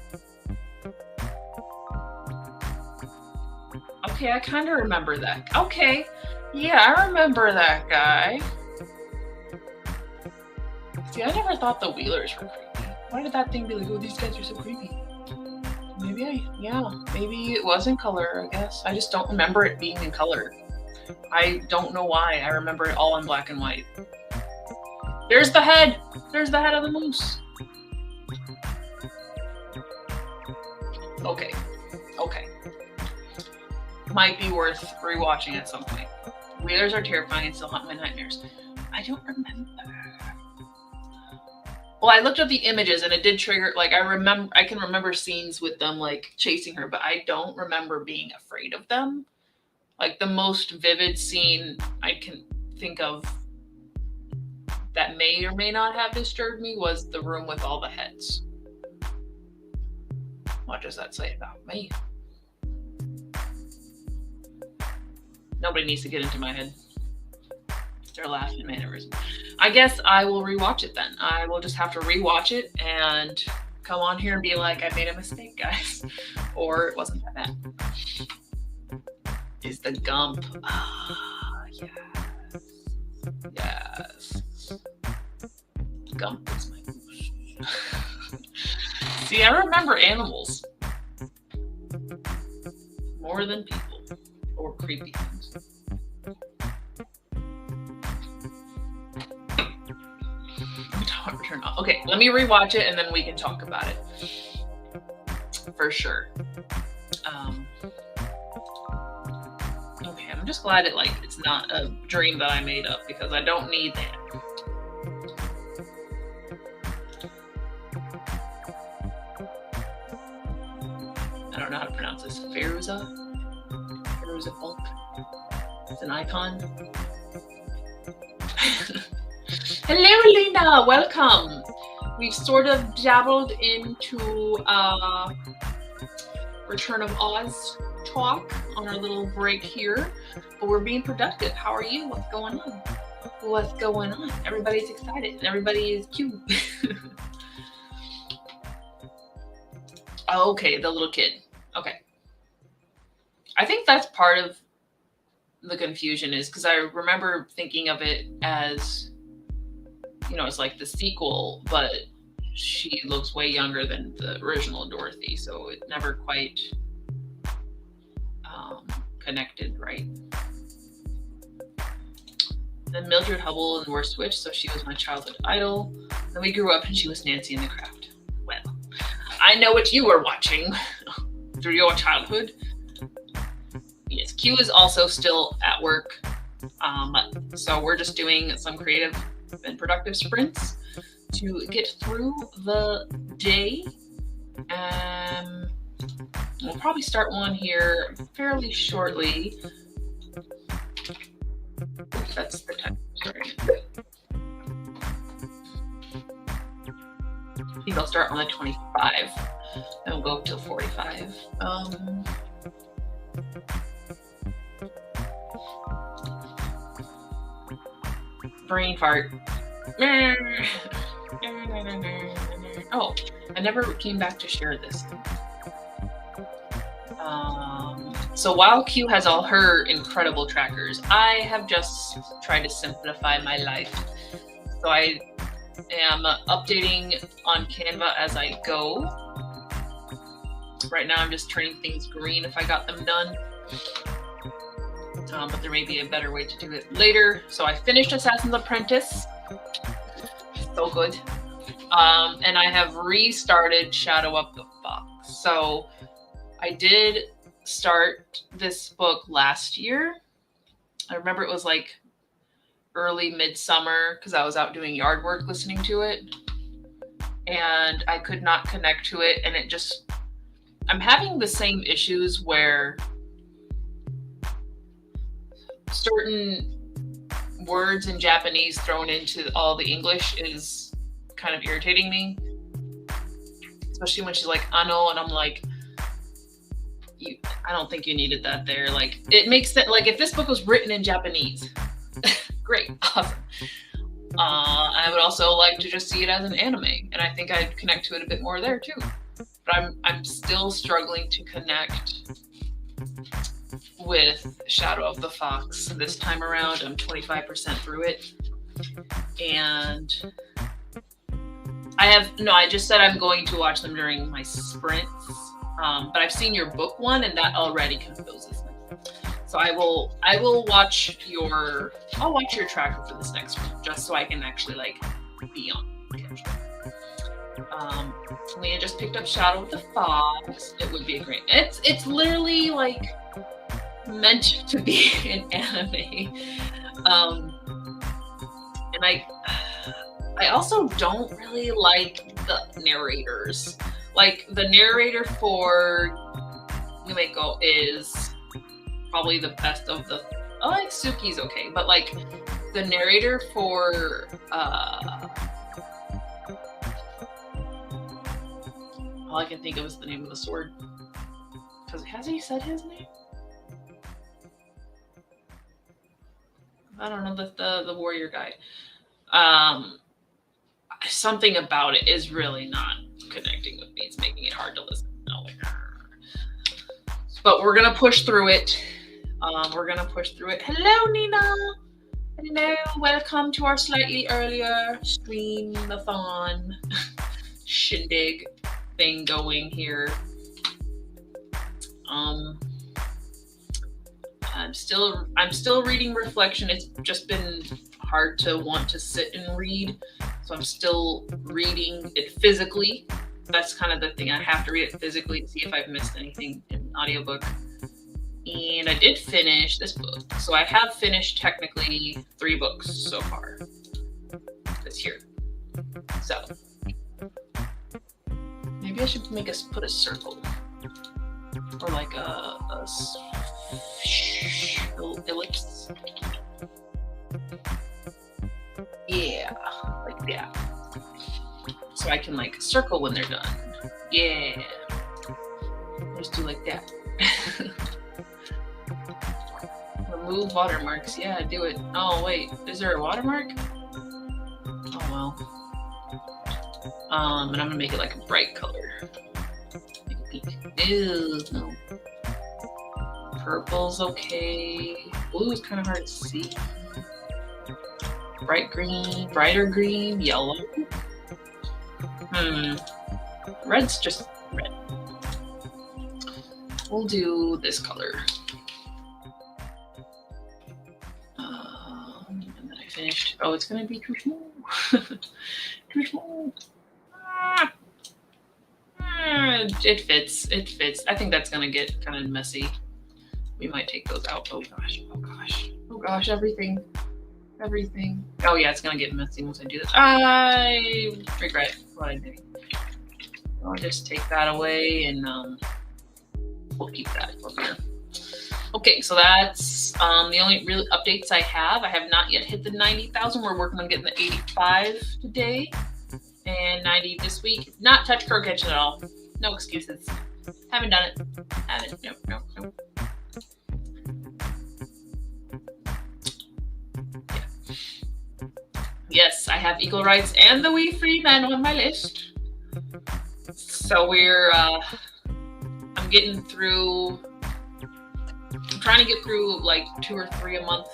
Okay, I kind of remember that. Okay, yeah, I remember that guy. See, I never thought the Wheelers were creepy. Why did that thing be like, oh, these guys are so creepy? Maybe it was in color, I guess. I just don't remember it being in color. I don't know why. I remember it all in black and white. There's the head! There's the head of the moose. Okay. Might be worth rewatching at some point. Wheelers are terrifying and still haunt my nightmares. I don't remember. Well, I looked up the images and it did trigger, like, I can remember scenes with them, like, chasing her, but I don't remember being afraid of them. Like, the most vivid scene I can think of that may or may not have disturbed me was the room with all the heads. What does that say about me? Nobody needs to get into my head. They're laughing mannerism. I guess I will rewatch it then. I will just have to rewatch it and come on here and be like, I made a mistake, guys. Or it wasn't that bad. Is the Gump. Yes. Gump is my goose. See, I remember animals more than people or creepy things. Turn off. Okay, let me rewatch it and then we can talk about it for sure. Okay, I'm just glad it's not a dream that I made up because I don't need that. I don't know how to pronounce this. Fairuza Balk. It's an icon. Hello, Lena. Welcome. We've sort of dabbled into Return of Oz talk on our little break here, but we're being productive. How are you? What's going on? Everybody's excited and everybody is cute. Okay, the little kid. Okay. I think that's part of the confusion is because I remember thinking of it as, it's like the sequel, but she looks way younger than the original Dorothy, so it never quite connected, right? Then Mildred Hubble and were switched, so she was my childhood idol. Then we grew up and she was Nancy in the Craft. Well, I know what you were watching through your childhood. Yes, Q is also still at work, so we're just doing some creative and productive sprints to get through the day. We'll probably start one here fairly shortly. That's the time. Sorry. I think I'll start on the 25, and we'll go up till 45. Brain fart. Oh, I never came back to share this. So while Q has all her incredible trackers, I have just tried to simplify my life. So I am updating on Canva as I go. Right now I'm just turning things green if I got them done. But there may be a better way to do it later. So I finished Assassin's Apprentice. So good. And I have restarted Shadow of the Fox. So I did start this book last year. I remember it was like early midsummer because I was out doing yard work listening to it. And I could not connect to it. And I'm having the same issues where certain words in Japanese thrown into all the English is kind of irritating me. especially when she's like, I know, and I'm like, I don't think you needed that there. Like, it makes sense. Like, if this book was written in Japanese, great, awesome. I would also like to just see it as an anime, and I think I'd connect to it a bit more there too. But I'm still struggling to connect with Shadow of the Fox this time around. I'm 25% through it, and I just said I'm going to watch them during my sprints. But I've seen your book one, and that already confuses me. So I'll watch your tracker for this next one, just so I can actually like be on schedule. Leah just picked up Shadow of the Fox. It would be a great. It's literally like meant to be an anime. And I also don't really like the narrators. Like, the narrator for Yumeko is probably the best of the. I like Suki's okay, but like the narrator for all I can think of is the name of the sword. Because has he said his name? I don't know, the warrior guy. Something about it is really not connecting with me. It's making it hard to listen. No. But we're gonna push through it. Hello, Nina. Hello, welcome to our slightly earlier stream-a-thon shindig thing going here. I'm still reading Reflection. It's just been hard to want to sit and read, so I'm still reading it physically. That's kind of the thing. I have to read it physically to see if I've missed anything in audiobook. And I did finish this book, so I have finished technically 3 books so far this year. So maybe I should put a circle or like a ellipse. Yeah, like that. So I can like circle when they're done. Yeah. Just do like that. Remove watermarks. Yeah, do it. Oh wait, is there a watermark? Oh well. And I'm gonna make it like a bright color. Make it pink. Ew, no. Purple's okay. Blue is kind of hard to see. Bright green, brighter green, yellow. Red's just red. We'll do this color. And then I finished. Oh, it's gonna be too small. Too small. It fits. It fits. I think that's gonna get kind of messy. We might take those out. Oh gosh. Oh gosh. Oh gosh. Everything. Oh yeah, it's gonna get messy once I do this. I regret what I did. I'll just take that away and we'll keep that from here. Okay, so that's the only real updates I have. I have not yet hit the 90,000. We're working on getting the 85 today and 90 this week. Not touched Crow Kitchen at all. No excuses. Haven't done it. Haven't. Nope. Yes, I have Equal Rights and The Wee Free Men on my list. So I'm trying to get through like 2 or 3 a month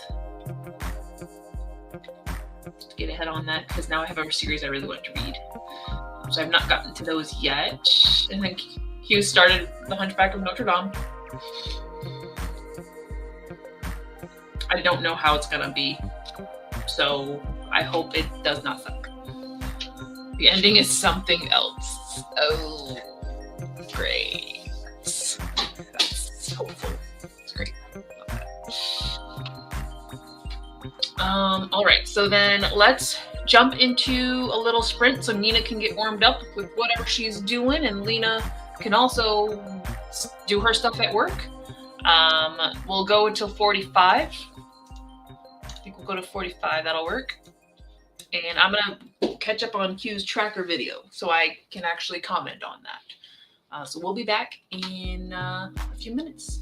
to get ahead on that, because now I have a series I really want to read. So I've not gotten to those yet. And then Hugh started The Hunchback of Notre Dame. I don't know how it's gonna be, so I hope it does not suck. The ending is something else. Oh, great. That's hopeful. It's great. All right, so then let's jump into a little sprint so Nina can get warmed up with whatever she's doing, and Lena can also do her stuff at work. We'll go until 45. I think we'll go to 45. That'll work. And I'm gonna catch up on Q's tracker video so I can actually comment on that. So we'll be back in a few minutes.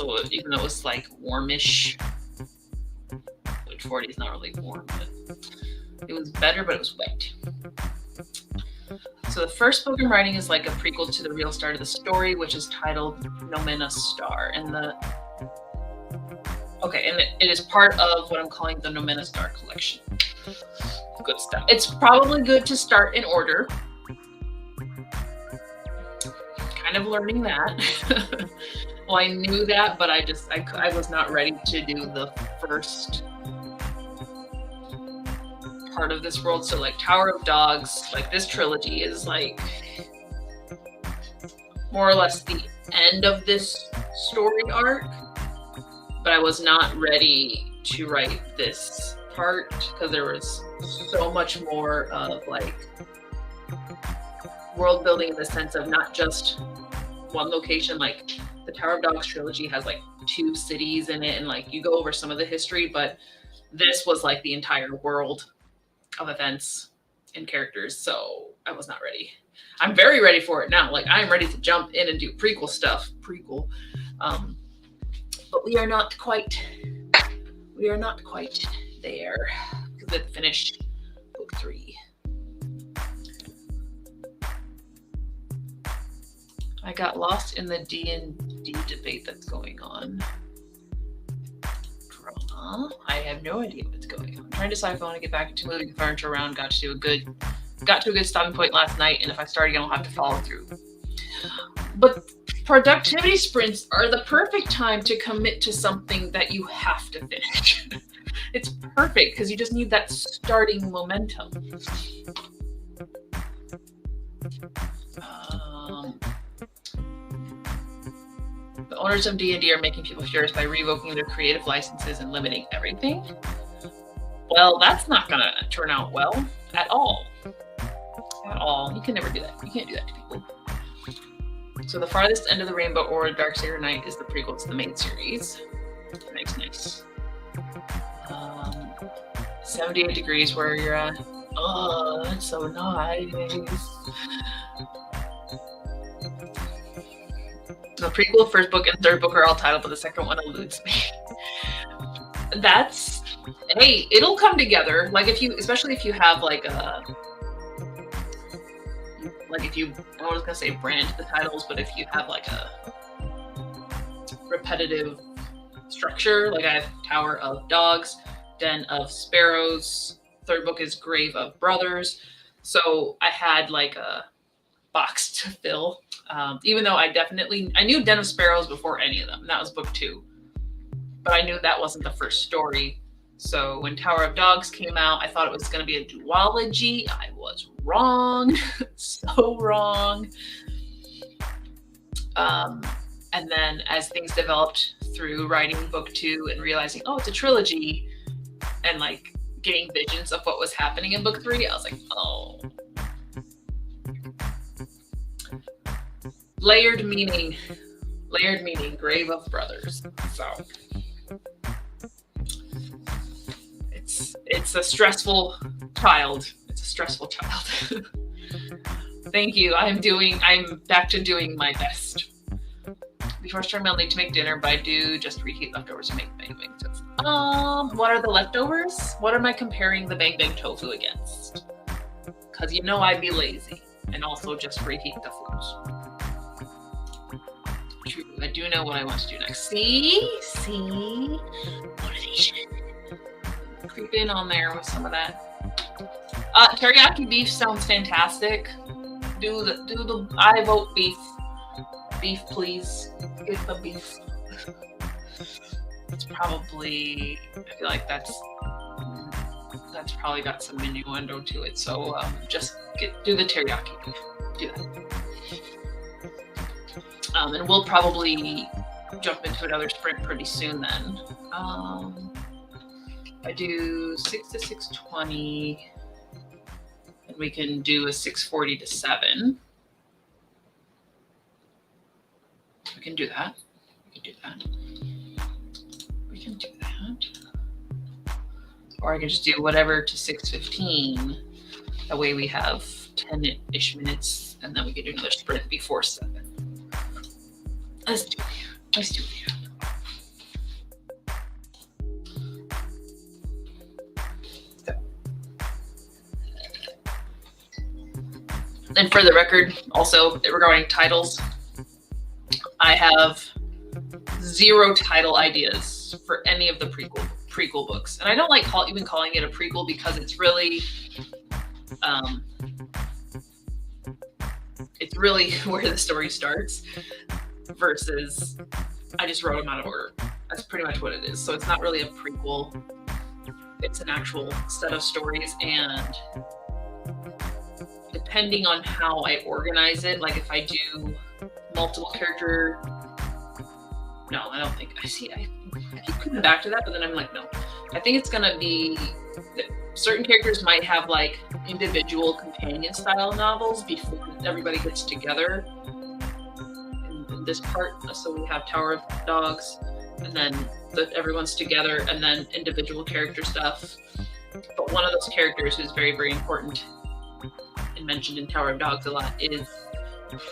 So even though it was like warmish, which 40 is not really warm, but it was better, but it was wet. So the first book I'm writing is like a prequel to the real start of the story, which is titled Nomena Star. And it is part of what I'm calling the Nomena Star collection. Good stuff. It's probably good to start in order. Kind of learning that. Well, I knew that, but I was not ready to do the first part of this world. So like Tower of Dogs, like this trilogy is like more or less the end of this story arc, but I was not ready to write this part because there was so much more of like world building in the sense of not just one location. Like the Tower of Dogs trilogy has like 2 cities in it, and like you go over some of the history, but this was like the entire world of events and characters, so I was not ready. I'm very ready for it now. Like I'm ready to jump in and do prequel stuff. But we are not quite there because it finished book 3. I got lost in the D&D debate that's going on. Drama? I have no idea what's going on. I'm trying to decide if I want to get back into moving furniture around. Got to a good stopping point last night, and if I start again, I'll have to follow through. But productivity sprints are the perfect time to commit to something that you have to finish. It's perfect because you just need that starting momentum. The owners of D&D are making people furious by revoking their creative licenses and limiting everything. Well, that's not going to turn out well at all. At all. You can never do that. You can't do that to people. So The Farthest End of the Rainbow or Darksaber Night is the prequel to the main series. Nice. 78 degrees where you're at. Oh, that's so nice. The prequel, first book, and third book are all titled, but the second one eludes me. Hey, it'll come together. Like especially if you have like I was gonna say brand the titles, but if you have like a repetitive structure, like I have Tower of Dogs, Den of Sparrows, third book is Grave of Brothers. So I had like a box to fill. Even though I knew Den of Sparrows before any of them. That was book 2. But I knew that wasn't the first story. So when Tower of Dogs came out, I thought it was going to be a duology. I was wrong. So wrong. And then as things developed through writing book 2 and realizing, oh, it's a trilogy, and like getting visions of what was happening in book 3, I was like, oh. Layered meaning, Grave of Brothers. So it's a stressful child. Thank you. I'm back to doing my best. Before starting, I'll need to make dinner, but I do just reheat leftovers and make bang bang tofu. What are the leftovers? What am I comparing the bang bang tofu against? Because I'd be lazy and also just reheat the foods. True. I do know what I want to do next. See? Motivation. Creep in on there with some of that. Teriyaki beef sounds fantastic. I vote beef. Beef, please. Get the beef. It's probably, I feel like that's probably got some innuendo to it. So just do the teriyaki beef. Do that. And we'll probably jump into another sprint pretty soon then. I do 6 to 6:20, and we can do a 6:40 to 7. We can do that. Or I can just do whatever to 6:15. That way we have 10-ish minutes, and then we can do another sprint before 7. Let's do it. And for the record, also regarding titles, I have 0 title ideas for any of the prequel books, and I don't like even calling it a prequel because it's really where the story starts versus I just wrote them out of order. That's pretty much what it is. So it's not really a prequel. It's an actual set of stories, and depending on how I organize it, like if I do multiple character, no, I don't think, I keep coming back to that, but then I'm like, no. I think it's gonna be that certain characters might have like individual companion style novels before everybody gets together in this part. So we have Tower of Dogs, and then everyone's together, and then individual character stuff. But one of those characters who's very, very important and mentioned in Tower of Dogs a lot is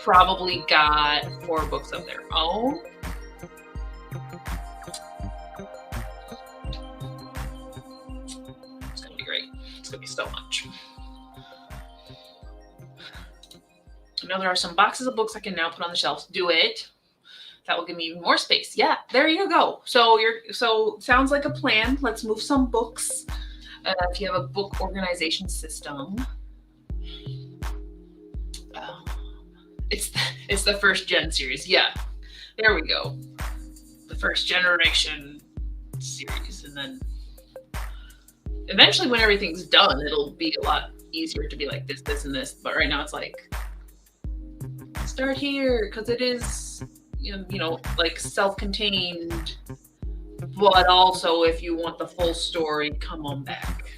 probably got 4 books of their own. It's gonna be great. It's gonna be so much. I know there are some boxes of books I can now put on the shelves. Do it. That will give me even more space. Yeah, there you go. So sounds like a plan. Let's move some books. If you have a book organization system, it's the first gen series. Yeah, there we go. The first generation series, and then eventually, when everything's done, it'll be a lot easier to be like this, and this. But right now, it's like start here because it is, like self-contained. But also, if you want the full story, come on back.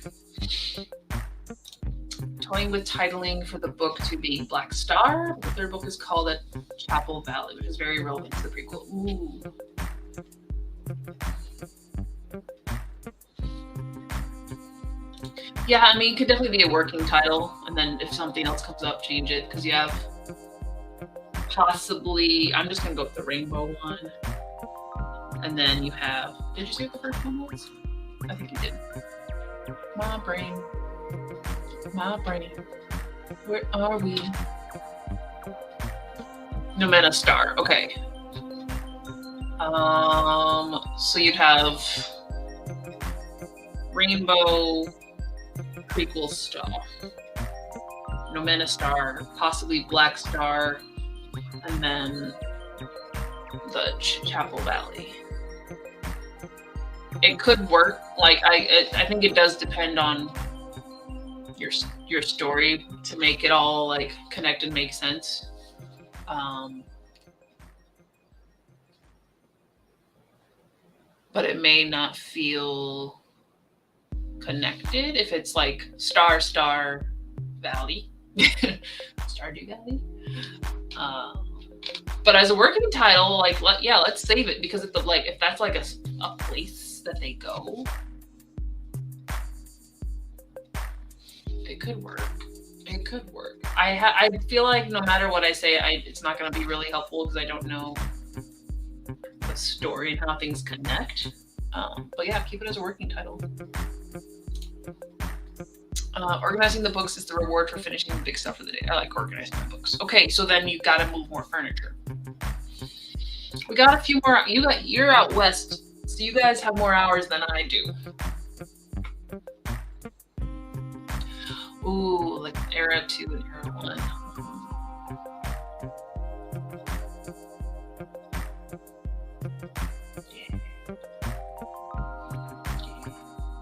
Toying with titling for the book to be Black Star. The third book is called A Chapel Valley, which is very relevant to the prequel. Ooh. Yeah, I mean, it could definitely be a working title, and then if something else comes up, change it, because you have possibly, I'm just going to go with the rainbow one. And then you have, did you see what the first one was? I think you did. My brain. Where are we? Numenor Star. Okay. So you'd have Rainbow prequel star, Numenor Star, possibly Black Star, and then the Chapel Valley. It could work. Like I think it does depend on your story to make it all like connect and make sense. But it may not feel connected if it's like Star Valley, Stardew Valley. But as a working title, like let's save it, because if that's like a place that they go, it could work. It could work. I feel like no matter what I say, it's not going to be really helpful because I don't know the story and how things connect. But yeah, keep it as a working title. Organizing the books is the reward for finishing the big stuff for the day. I like organizing the books. Okay, so then you got to move more furniture. We got a few more. You're out west, so you guys have more hours than I do. Ooh, like era 2 and era 1.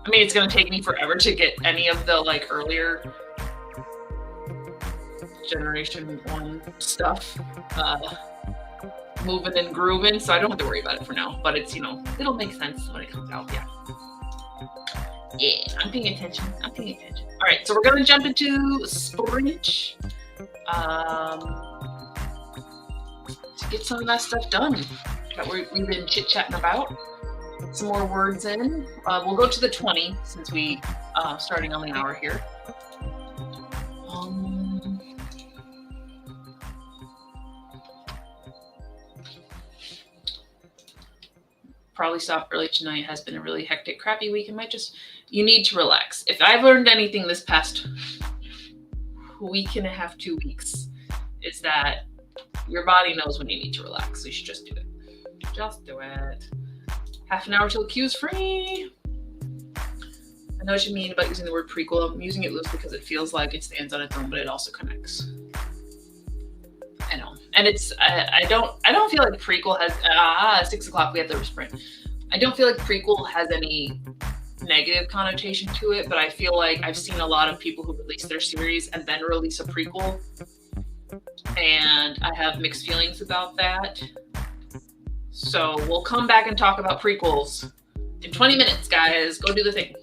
I mean, it's going to take me forever to get any of the like earlier generation 1 stuff moving and grooving, so I don't have to worry about it for now. But it's, it'll make sense when it comes out. Yeah, I'm paying attention. All right, so we're going to jump into Sprint to get some of that stuff done that we've been chit-chatting about. Some more words in. We'll go to the 20 since we starting on the hour here. Probably stop early tonight. It has been a really hectic, crappy week. You need to relax. If I've learned anything this past week and a half, 2 weeks, is that your body knows when you need to relax, so you should just do it. Just do it. Half an hour till the queue's free. I know what you mean about using the word prequel. I'm using it loosely because it feels like it stands on its own, but it also connects. I know, and it's I don't feel like prequel has 6 o'clock. We have the sprint. I don't feel like prequel has any negative connotation to it, but I feel like I've seen a lot of people who release their series and then release a prequel, and I have mixed feelings about that. So we'll come back and talk about prequels in 20 minutes, guys. Go do the thing.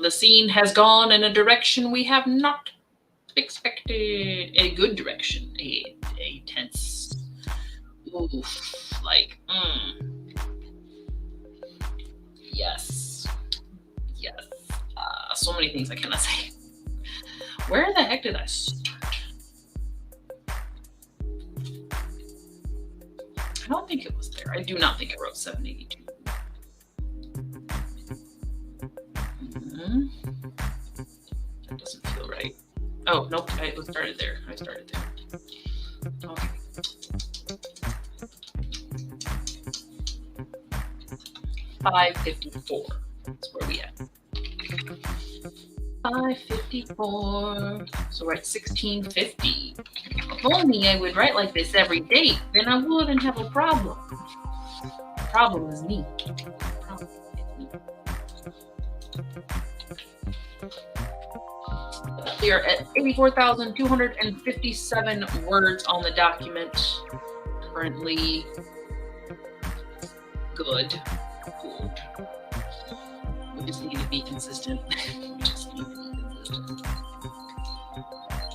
The scene has gone in a direction we have not expected. A good direction. A tense. Oof. Like, yes. Yes. So many things I cannot say. Where the heck did I start? I don't think it was there. I do not think I wrote 782. That doesn't feel right. Oh, nope, it was started there. I started there. Okay. 554. That's where we at. 554. So we're at 1650. If only I would write like this every day, then I wouldn't have a problem. The problem is me. We are at 84,257 words on the document. Currently good. We just need to be consistent.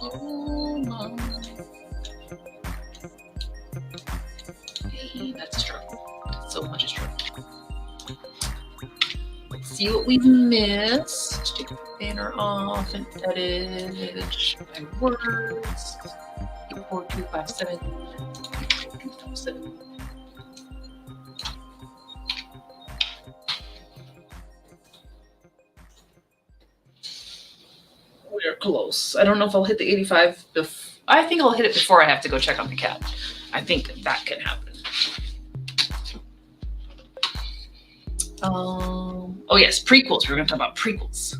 Oh my. Hey, that's a struggle. So much a struggle. Let's see what we've missed. Take the banner off and edit my words. 4257. 4257. We're close. I don't know if I'll hit the 85. I think I'll hit it before I have to go check on the cat. I think that can happen. Oh yes, prequels. We're going to talk about prequels.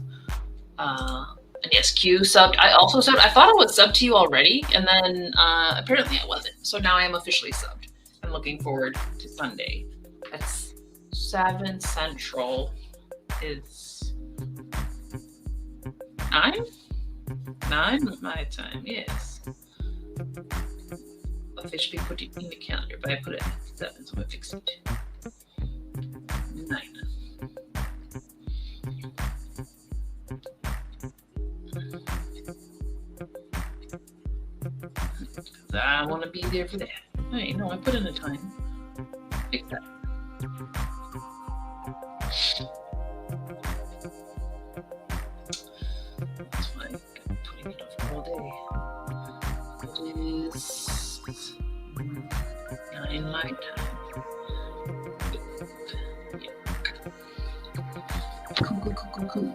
And yes, Q subbed. I also subbed. I thought I was subbed to you already, and then apparently I wasn't. So now I am officially subbed. I'm looking forward to Sunday. That's 7 Central. Is 9? 9 of my time, yes. Officially put it in the calendar, but I put it at 7, so I fixed it. 9. Because I want to be there for that. Hey, no, I put in the time. Fix that. That's why I'm putting it off all day. It is 9 my time. Cool.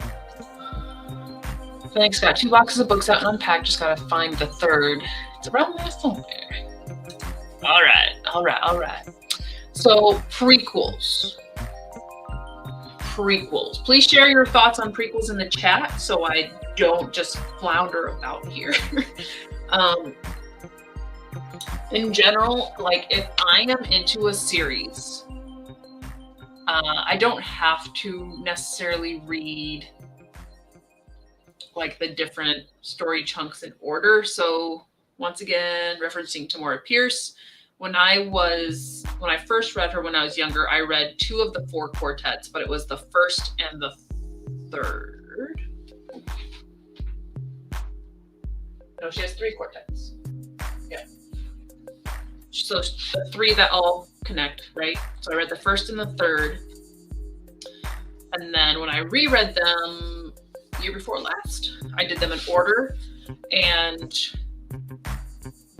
Thanks, got 2 boxes of books out and unpacked. Just gotta find the third. It's around there somewhere. All right. So prequels. Please share your thoughts on prequels in the chat so I don't just flounder about here. In general, like if I am into a series, I don't have to necessarily read like the different story chunks in order. So once again, referencing Tamora Pierce, when I first read her when I was younger, I read 2 of the 4 quartets, but it was the first and the third. No, she has 3 quartets. Yeah. So the 3 that all connect, right? So I read the first and the third. And then when I reread them year before last, I did them in order. And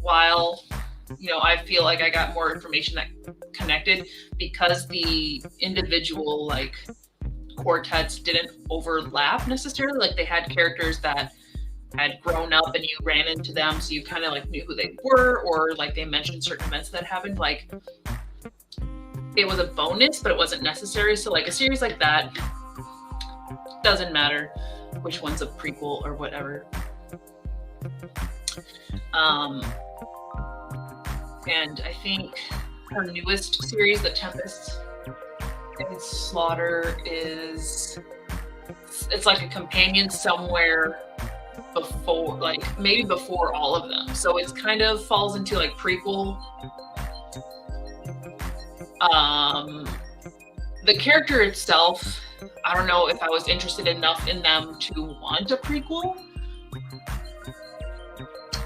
while, I feel like I got more information that connected because the individual like quartets didn't overlap necessarily. Like they had characters that had grown up and you ran into them, so you kind of like knew who they were, or like they mentioned certain events that happened. Like it was a bonus, but it wasn't necessary. So like a series like that doesn't matter which one's a prequel or whatever. And I think her newest series, The Tempest and Slaughter, it's like a companion somewhere before, like maybe before all of them. So it's kind of falls into like prequel. The character itself, I don't know if I was interested enough in them to want a prequel.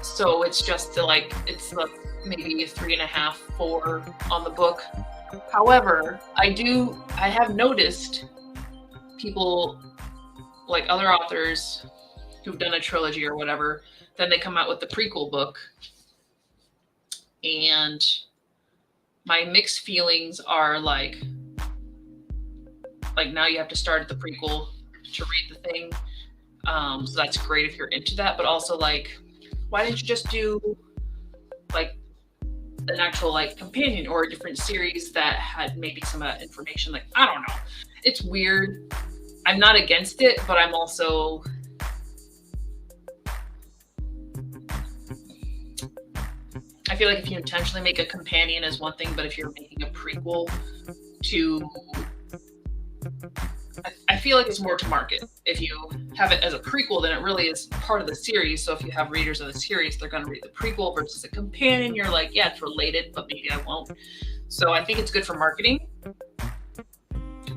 So it's just it's maybe a 3.5, 4 on the book. However, I have noticed people like other authors who've done a trilogy or whatever, then they come out with the prequel book. And my mixed feelings are like now you have to start at the prequel to read the thing. So that's great if you're into that. But also, like, why didn't you just do like an actual like companion or a different series that had maybe some information? Like, I don't know. It's weird. I'm not against it, but I'm also I feel like if you intentionally make a companion is one thing, but if you're making a prequel to I feel like it's more to market. If you have it as a prequel, then it really is part of the series. So if you have readers of the series, they're going to read the prequel versus a companion. You're like, yeah, it's related, but maybe I won't. So I think it's good for marketing,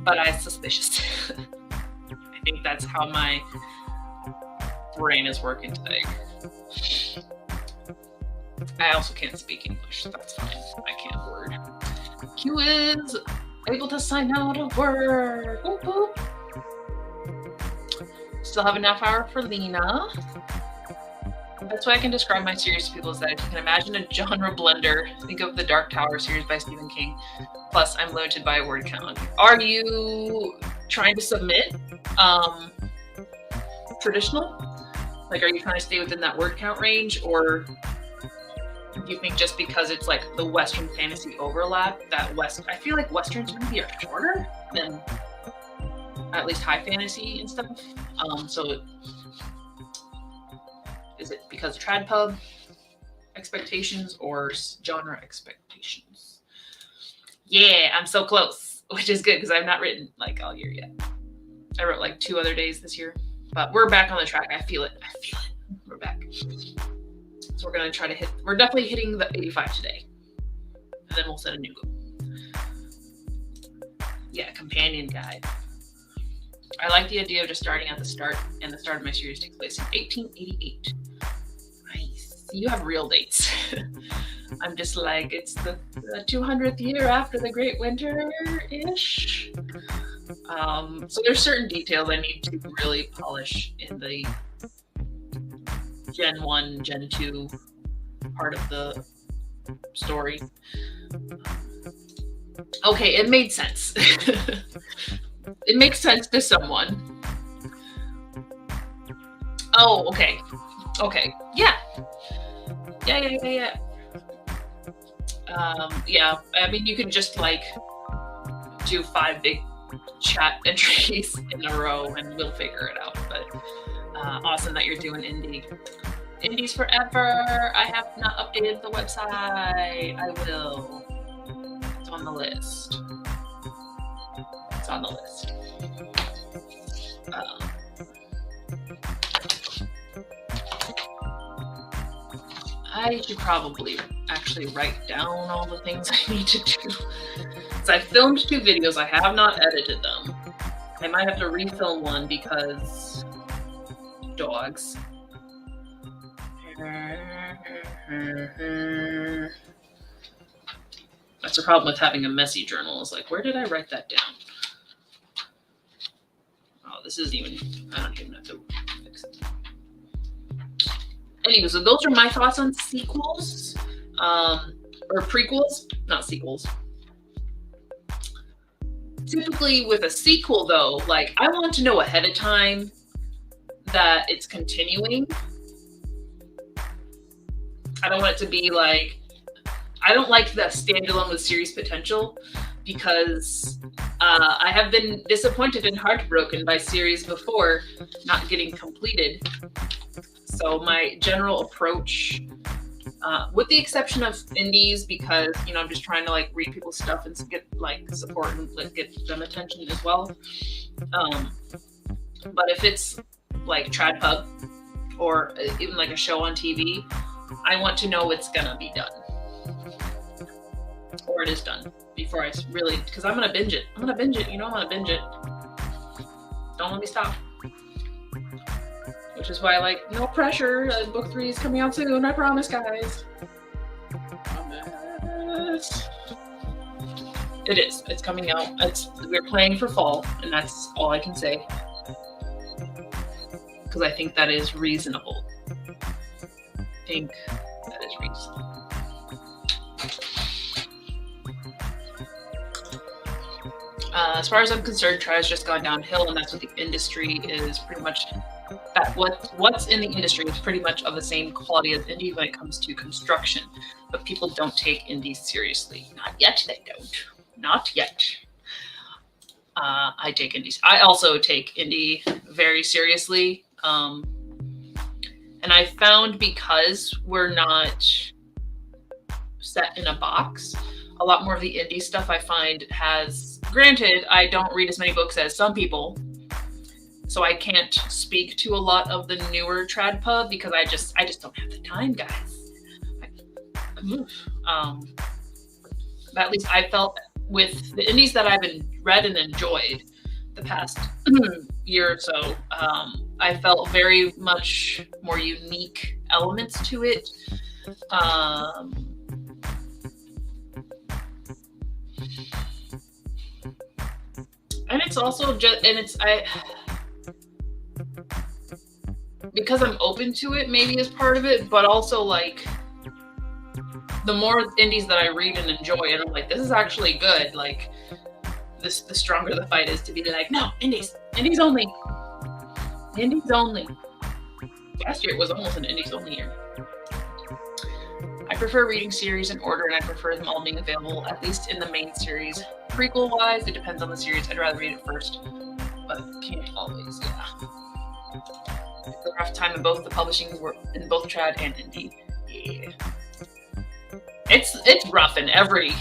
but I'm suspicious. I think that's how my brain is working today. I also can't speak English. That's fine. I can't word. Q is able to sign out of work. Boop, boop. Still have enough hour for Lena. That's why I can describe my series to people is that if you can imagine a genre blender, think of the Dark Tower series by Stephen King. Plus, I'm limited by a word count. Are you trying to submit traditional? Like, are you trying to stay within that word count range, or do you think just because it's like the Western fantasy overlap that I feel like Westerns maybe are shorter than at least high fantasy and stuff. So is it because of trad pub expectations or genre expectations? Yeah, I'm so close, which is good because I've not written like all year yet. I wrote like 2 other days this year, but we're back on the track. I feel it. We're back. So we're going to try to we're definitely hitting the 85 today. And then we'll set a new goal. Yeah, companion guide. I like the idea of just starting at the start, and the start of my series takes place in 1888. Nice. You have real dates. I'm just like, it's the 200th year after the Great Winter-ish. So there's certain details I need to really polish in the Gen 1, Gen 2 part of the story. Okay, it made sense. It makes sense to someone. Oh, okay. Okay. Yeah. Yeah. Yeah. I mean, you can just like do 5 big chat entries in a row and we'll figure it out. But awesome that you're doing indie. Indies forever. I have not updated the website. I will. It's on the list. It's on the list. I should probably actually write down all the things I need to do. So I filmed 2 videos. I have not edited them. I might have to refilm one because dogs. That's the problem with having a messy journal. Is like, where did I write that down? Oh, this isn't even. I don't even have to fix it. Anyway, so those are my thoughts on sequels, or prequels, not sequels. Typically with a sequel though, like I want to know ahead of time that it's continuing. I don't want it to be like, I don't like the standalone with series potential because I have been disappointed and heartbroken by series before not getting completed. So my general approach, with the exception of indies, because I'm just trying to like read people's stuff and get like support and like, get them attention as well. But if it's like trad pub or even like a show on TV, I want to know it's gonna be done, or it is done before I really, because I'm gonna binge it. I'm gonna binge it. I'm gonna binge it. Don't let me stop. Which is why, like, no pressure. Book 3 is coming out soon. I promise, guys. Promise. It is. It's coming out. We're planning for fall, and that's all I can say. Because I think that is reasonable. I think that is reasonable. As far as I'm concerned, Try has just gone downhill, and that's what the industry is pretty much that what's in the industry is pretty much of the same quality as indie when it comes to construction, but people don't take indies seriously. Not yet, they don't. Not yet. I take indies. I also take indie very seriously. And I found because we're not set in a box, a lot more of the indie stuff I find has, granted, I don't read as many books as some people, so I can't speak to a lot of the newer trad pub because I just don't have the time, guys. At least I felt with the indies that I've read and enjoyed the past year or so, I felt very much more unique elements to it. And it's also just, and it's, because I'm open to it, maybe is part of it, but also like the more indies that I read and enjoy, and I'm like, this is actually good. Like, the stronger the fight is to be like, no, indies only. Indies only. Last year it was almost an indies only year. I prefer reading series in order, and I prefer them all being available, at least in the main series. Prequel wise, it depends on the series. I'd rather read it first, but can't always, yeah. It's a rough time in both the publishing, in both trad and indie. Yeah. It's rough in every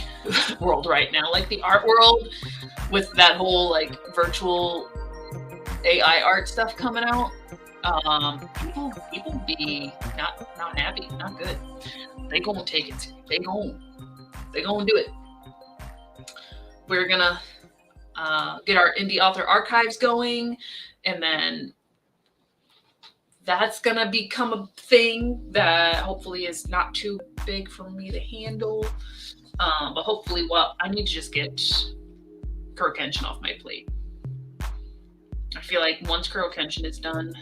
world right now. Like the art world, with that whole like virtual AI art stuff coming out, people be not happy, not good. They gonna take it. They gonna do it. We're gonna get our indie author archives going, and then that's gonna become a thing that hopefully is not too big for me to handle. But hopefully, I need to just get Kuro Kenshin off my plate. I feel like once Kuro Kenshin is done,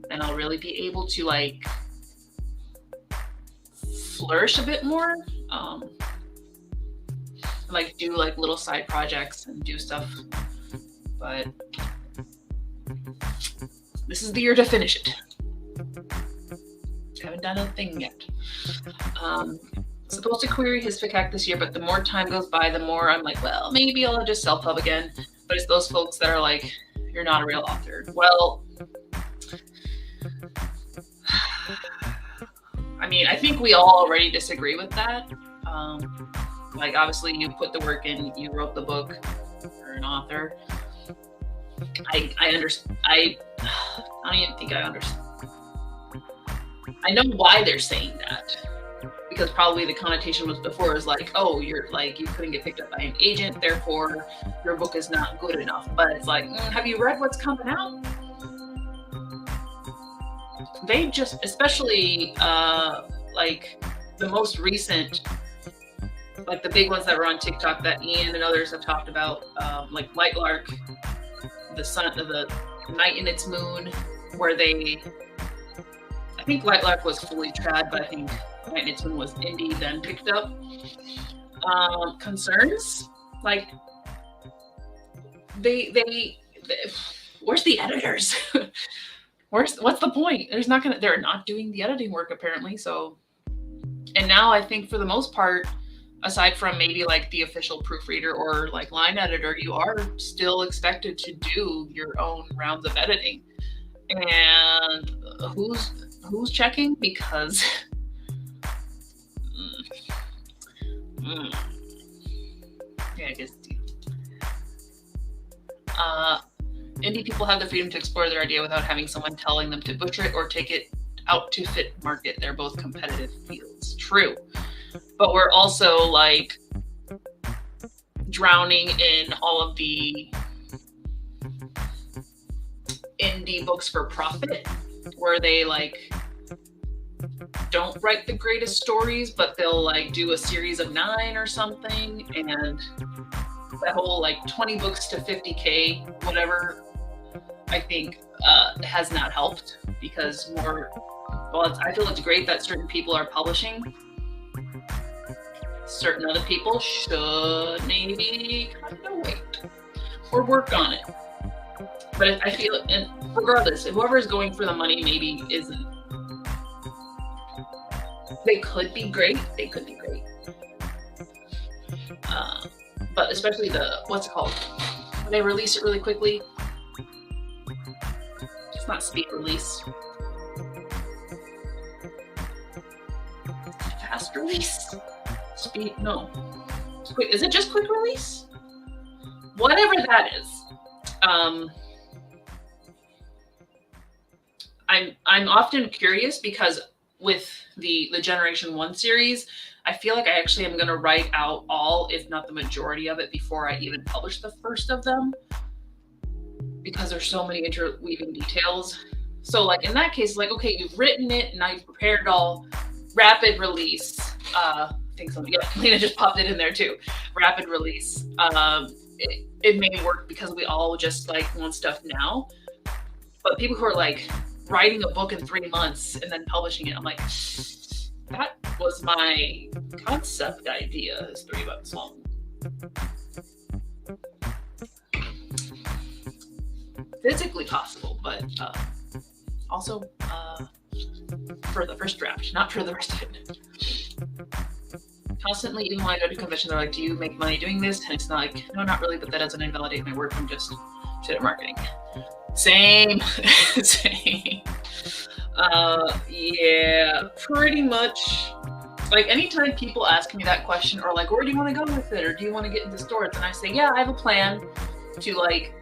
then I'll really be able to like flourish a bit more. Like do like little side projects and do stuff. But this is the year to finish it. Haven't done a thing yet. Supposed to query his FAQ this year, but the more time goes by, the more I'm like, well, maybe I'll just self-pub again. But it's those folks that are like, you're not a real author. Well, I mean, I think we all already disagree with that. Like, obviously, you put the work in, you wrote the book, you're an author. I understand. I don't even think I understand. I know why they're saying that, because probably the connotation was before is like, oh, you're like, you couldn't get picked up by an agent, therefore your book is not good enough. But it's like, have you read what's coming out? They just, especially like the most recent, like the big ones that were on TikTok that Ian and others have talked about, like Lightlark, the sun of the night in its moon, where I think Lightlark was fully trad, but I think Night in its moon was indie, then picked up. Concerns, like they where's the editors? What's the point? They're not doing the editing work apparently. So, and now I think for the most part, aside from maybe like the official proofreader or like line editor, you are still expected to do your own rounds of editing. And who's checking? Because yeah, I guess. Indie people have the freedom to explore their idea without having someone telling them to butcher it or take it out to fit market. They're both competitive fields. True. But we're also like drowning in all of the indie books for profit, where they like don't write the greatest stories, but they'll like do a series of 9 or something, and that whole like 20 books to 50K, whatever, I think has not helped, because I feel it's great that certain people are publishing. Certain other people should maybe kind of wait or work on it. But I feel, and regardless, whoever is going for the money maybe isn't. They could be great. They could be great. Uh, but especially what's it called? When they release it really quickly, it's not speed release. Fast release? Speed? No. Quick. Is it just quick release? Whatever that is. I'm often curious because with the Generation 1 series, I feel like I actually am going to write out all, if not the majority of it, before I even publish the first of them, because there's so many interweaving details. So like in that case, like, okay, you've written it, now you've prepared it all, rapid release. I think somebody, yeah, Lena just popped it in there too. Rapid release. It may work because we all just like want stuff now. But people who are like writing a book in 3 months and then publishing it, I'm like, that was my concept idea, is 3 months long. Physically possible, but also for the first draft, not for the rest of it. Constantly, even when I go to conventions, they're like, do you make money doing this? And it's not like, no, not really, but that doesn't invalidate my work. I'm just shit at marketing. Same. Same. Yeah, pretty much. Like anytime people ask me that question, or like, where do you want to go with it? Or do you want to get into stores? And I say, yeah, I have a plan to like,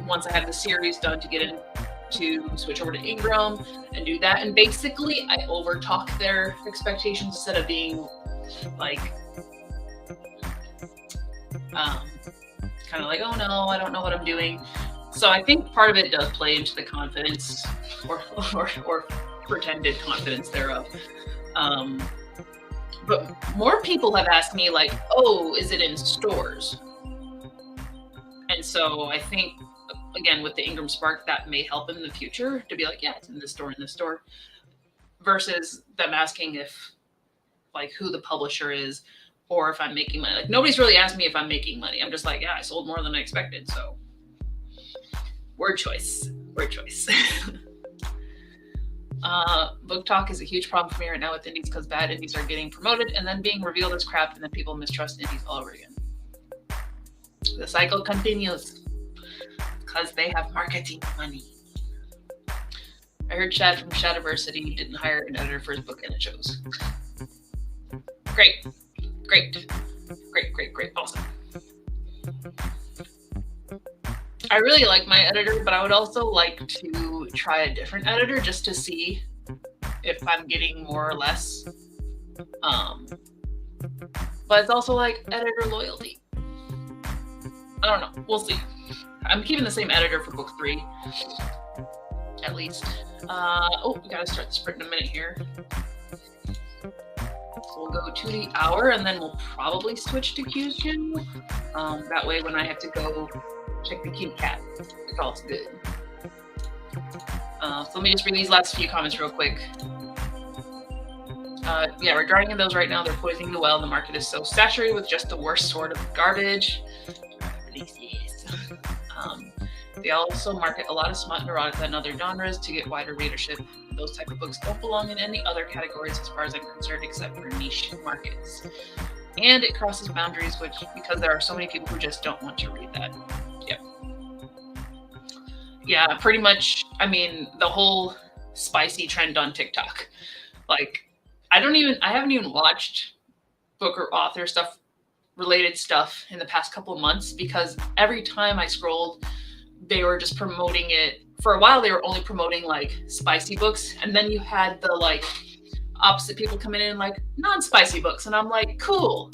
once I have the series done, to get in, to switch over to Ingram and do that. And basically I overtalk their expectations instead of being like, kind of like, oh no, I don't know what I'm doing. So I think part of it does play into the confidence or pretended confidence thereof. But more people have asked me like, oh, is it in stores? And so I think, again, with the Ingram Spark, that may help in the future to be like, yeah, it's in this store, versus them asking if, like, who the publisher is or if I'm making money. Like, nobody's really asked me if I'm making money. I'm just like, yeah, I sold more than I expected. So word choice. Book talk is a huge problem for me right now with indies because bad indies are getting promoted and then being revealed as crap, and then people mistrust indies all over again. The cycle continues because they have marketing money. I heard Chad from Shadiversity didn't hire an editor for his book, and it shows. Great. Awesome. I really like my editor, but I would also like to try a different editor just to see if I'm getting more or less. But it's also like editor loyalty. I don't know. We'll see. I'm keeping the same editor for book 3, at least. We gotta start the sprint in a minute here. So we'll go to the hour, and then we'll probably switch to Kyujin. That way, when I have to go check the cute cat, it's all good. So let me just read these last few comments real quick. Yeah, we're drowning in those right now. They're poisoning the well. The market is so saturated with just the worst sort of garbage. They also market a lot of smut and erotica and other genres to get wider readership. Those type of books don't belong in any other categories as far as I'm concerned, except for niche markets. And it crosses boundaries, because there are so many people who just don't want to read that. Yep. Yeah, pretty much. I mean, the whole spicy trend on TikTok. Like, I haven't even watched book or author stuff, related stuff in the past couple of months, because every time I scrolled, they were just promoting it. For a while, they were only promoting like spicy books, and then you had the like opposite people coming in like non-spicy books, and I'm like, cool.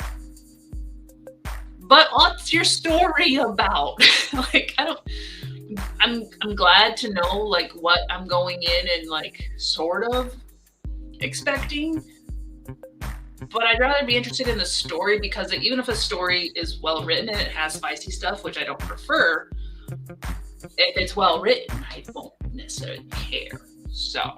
But what's your story about? Like, I'm glad to know like what I'm going in and like sort of expecting. But I'd rather be interested in the story, because even if a story is well written and it has spicy stuff, which I don't prefer, if it's well written, I won't necessarily care. So,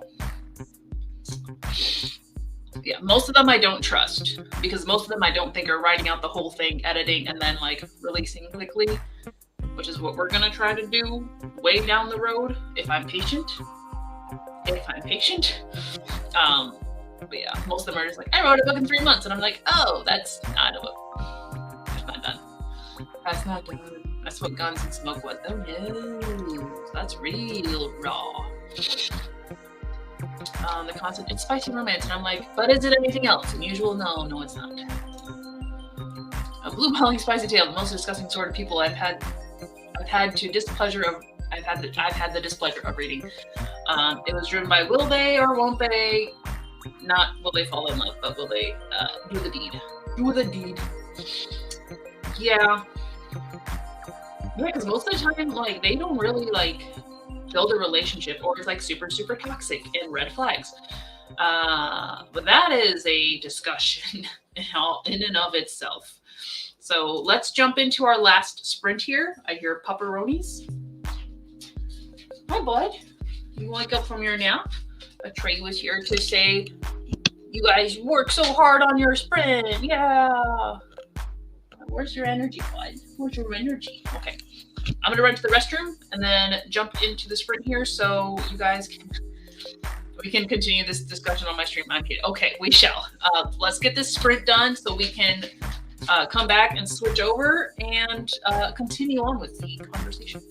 yeah, most of them I don't trust, because most of them I don't think are writing out the whole thing, editing, and then like releasing quickly, which is what we're going to try to do way down the road if I'm patient. But yeah, most of them are just like, I wrote a book in 3 months, and I'm like, oh, that's not a book. That's not done. That's not done. That's what Guns and Smoke was. Oh no, that's real raw. The concept, it's spicy romance, and I'm like, but is it anything else? And usual, no, it's not. A blue-belly spicy tale, the most disgusting sort of people I've had the displeasure of reading. It was driven by will they or won't they? Not will they fall in love, but will they do the deed? Do the deed. Yeah, because most of the time, like, they don't really like build a relationship, or it's like super, super toxic and red flags. But that is a discussion in and of itself. So let's jump into our last sprint here. I hear pupperonis. Hi, bud. You wake up from your nap? A Trey was here to say, you guys work so hard on your sprint. Yeah. Where's your energy, bud? Where's your energy? Okay. I'm going to run to the restroom and then jump into the sprint here so you guys we can continue this discussion on my stream. I'm kidding. Okay, we shall. Let's get this sprint done so we can come back and switch over and continue on with the conversation.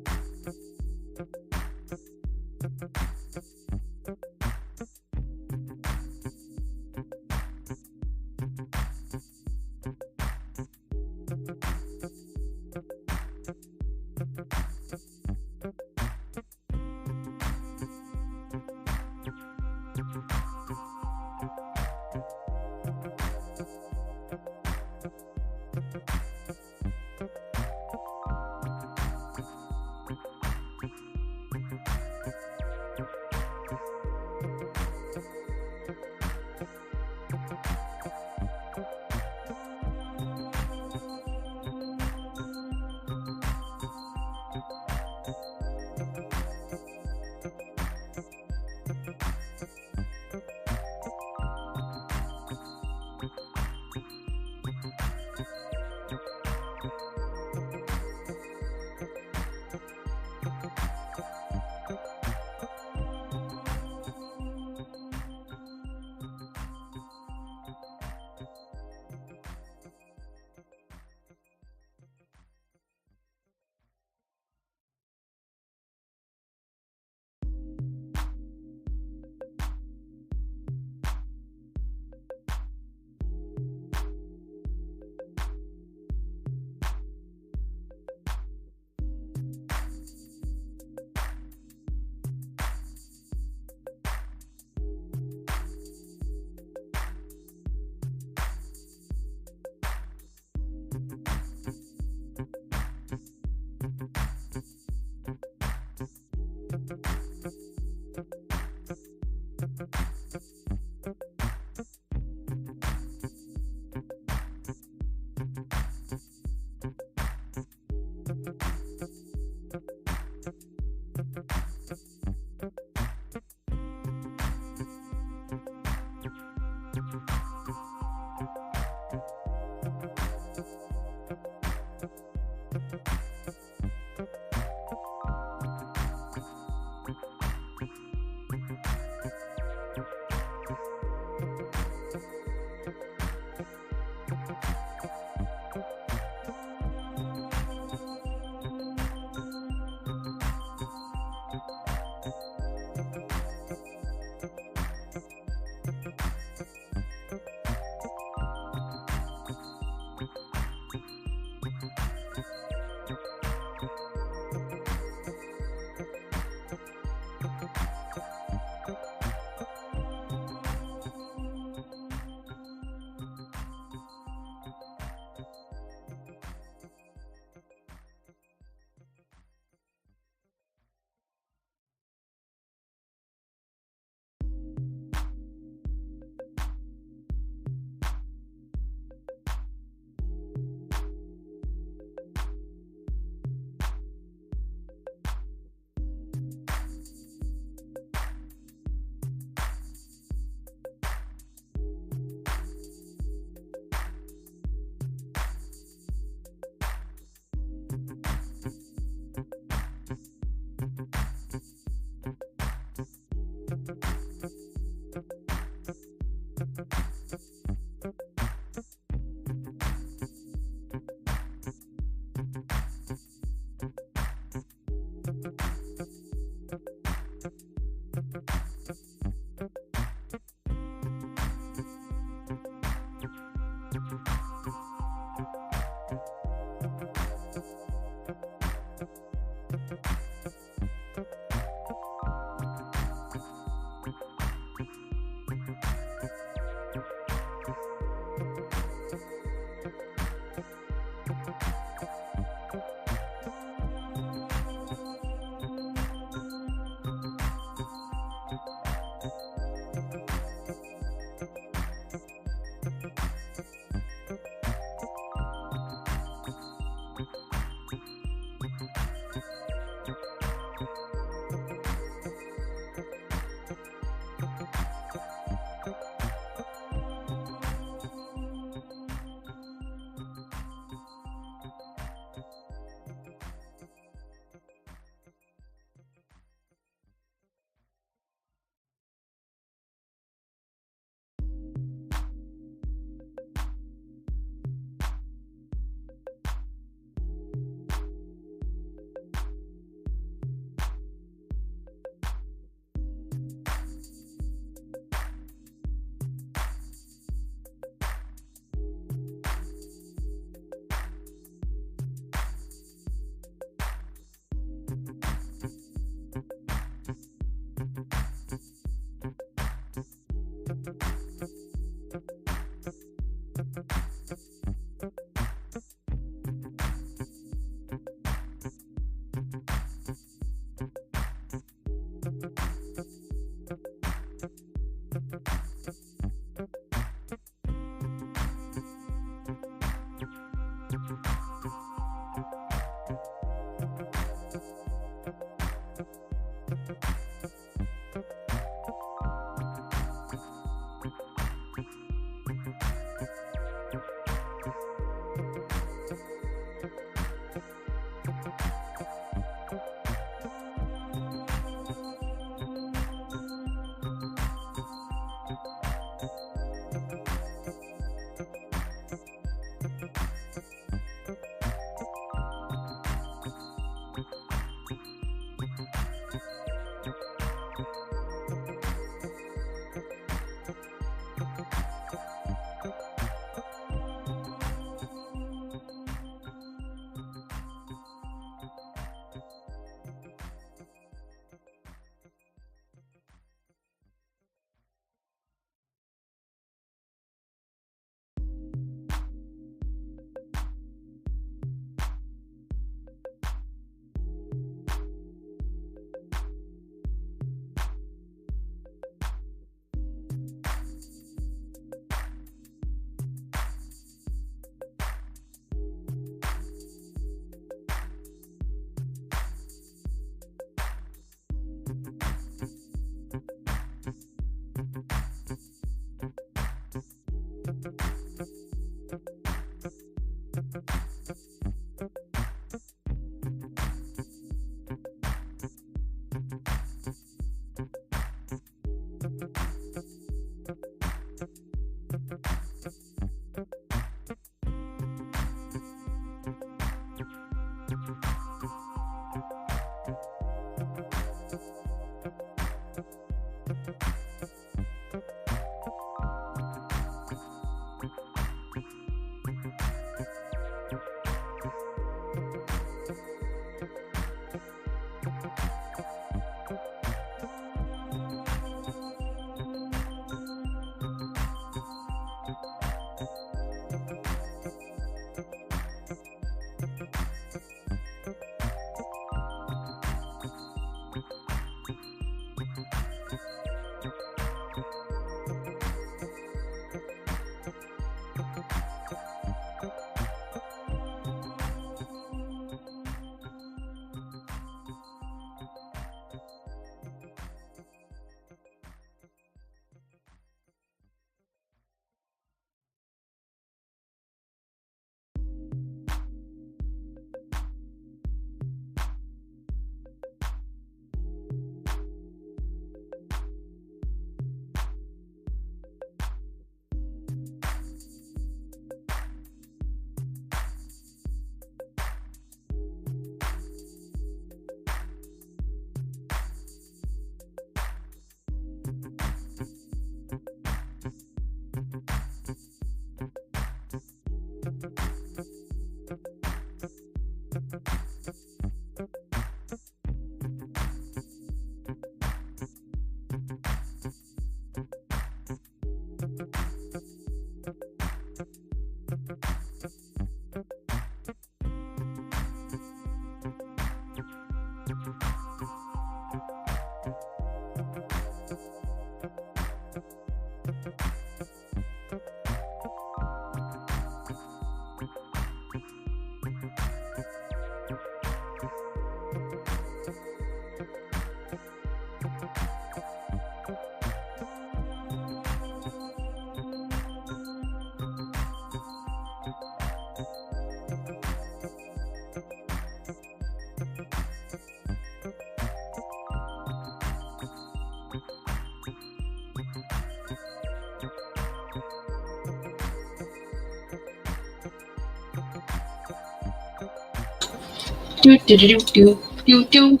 Do do do do do do.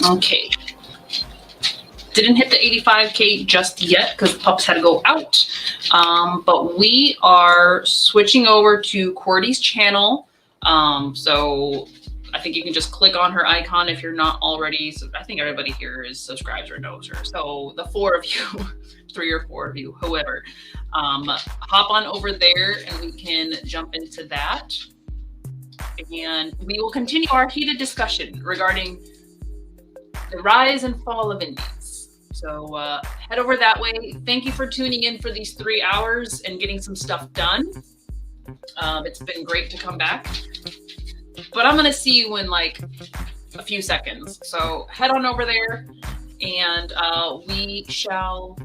Okay. Didn't hit the 85K just yet because pups had to go out. But we are switching over to Cordy's channel. So I think you can just click on her icon if you're not already. So I think everybody here is subscribed or knows her. So the 4 of you, 3 or 4 of you, whoever, hop on over there and we can jump into that. And we will continue our heated discussion regarding the rise and fall of indies. So head over that way. Thank you for tuning in for these 3 hours and getting some stuff done. It's been great to come back. But I'm going to see you in like a few seconds. So head on over there and we shall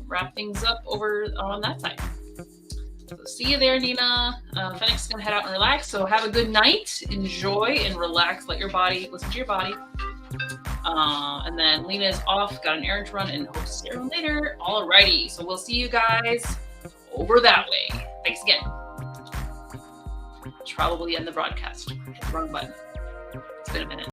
wrap things up over on that side. So see you there, Nina. Fenix is going to head out and relax. So have a good night. Enjoy and relax. Let your body, listen to your body. And then Lena is off, got an errand to run, and hope to see you later. Alrighty. So we'll see you guys over that way. Thanks again. probably end the broadcast. Hit the wrong button. It's been a minute.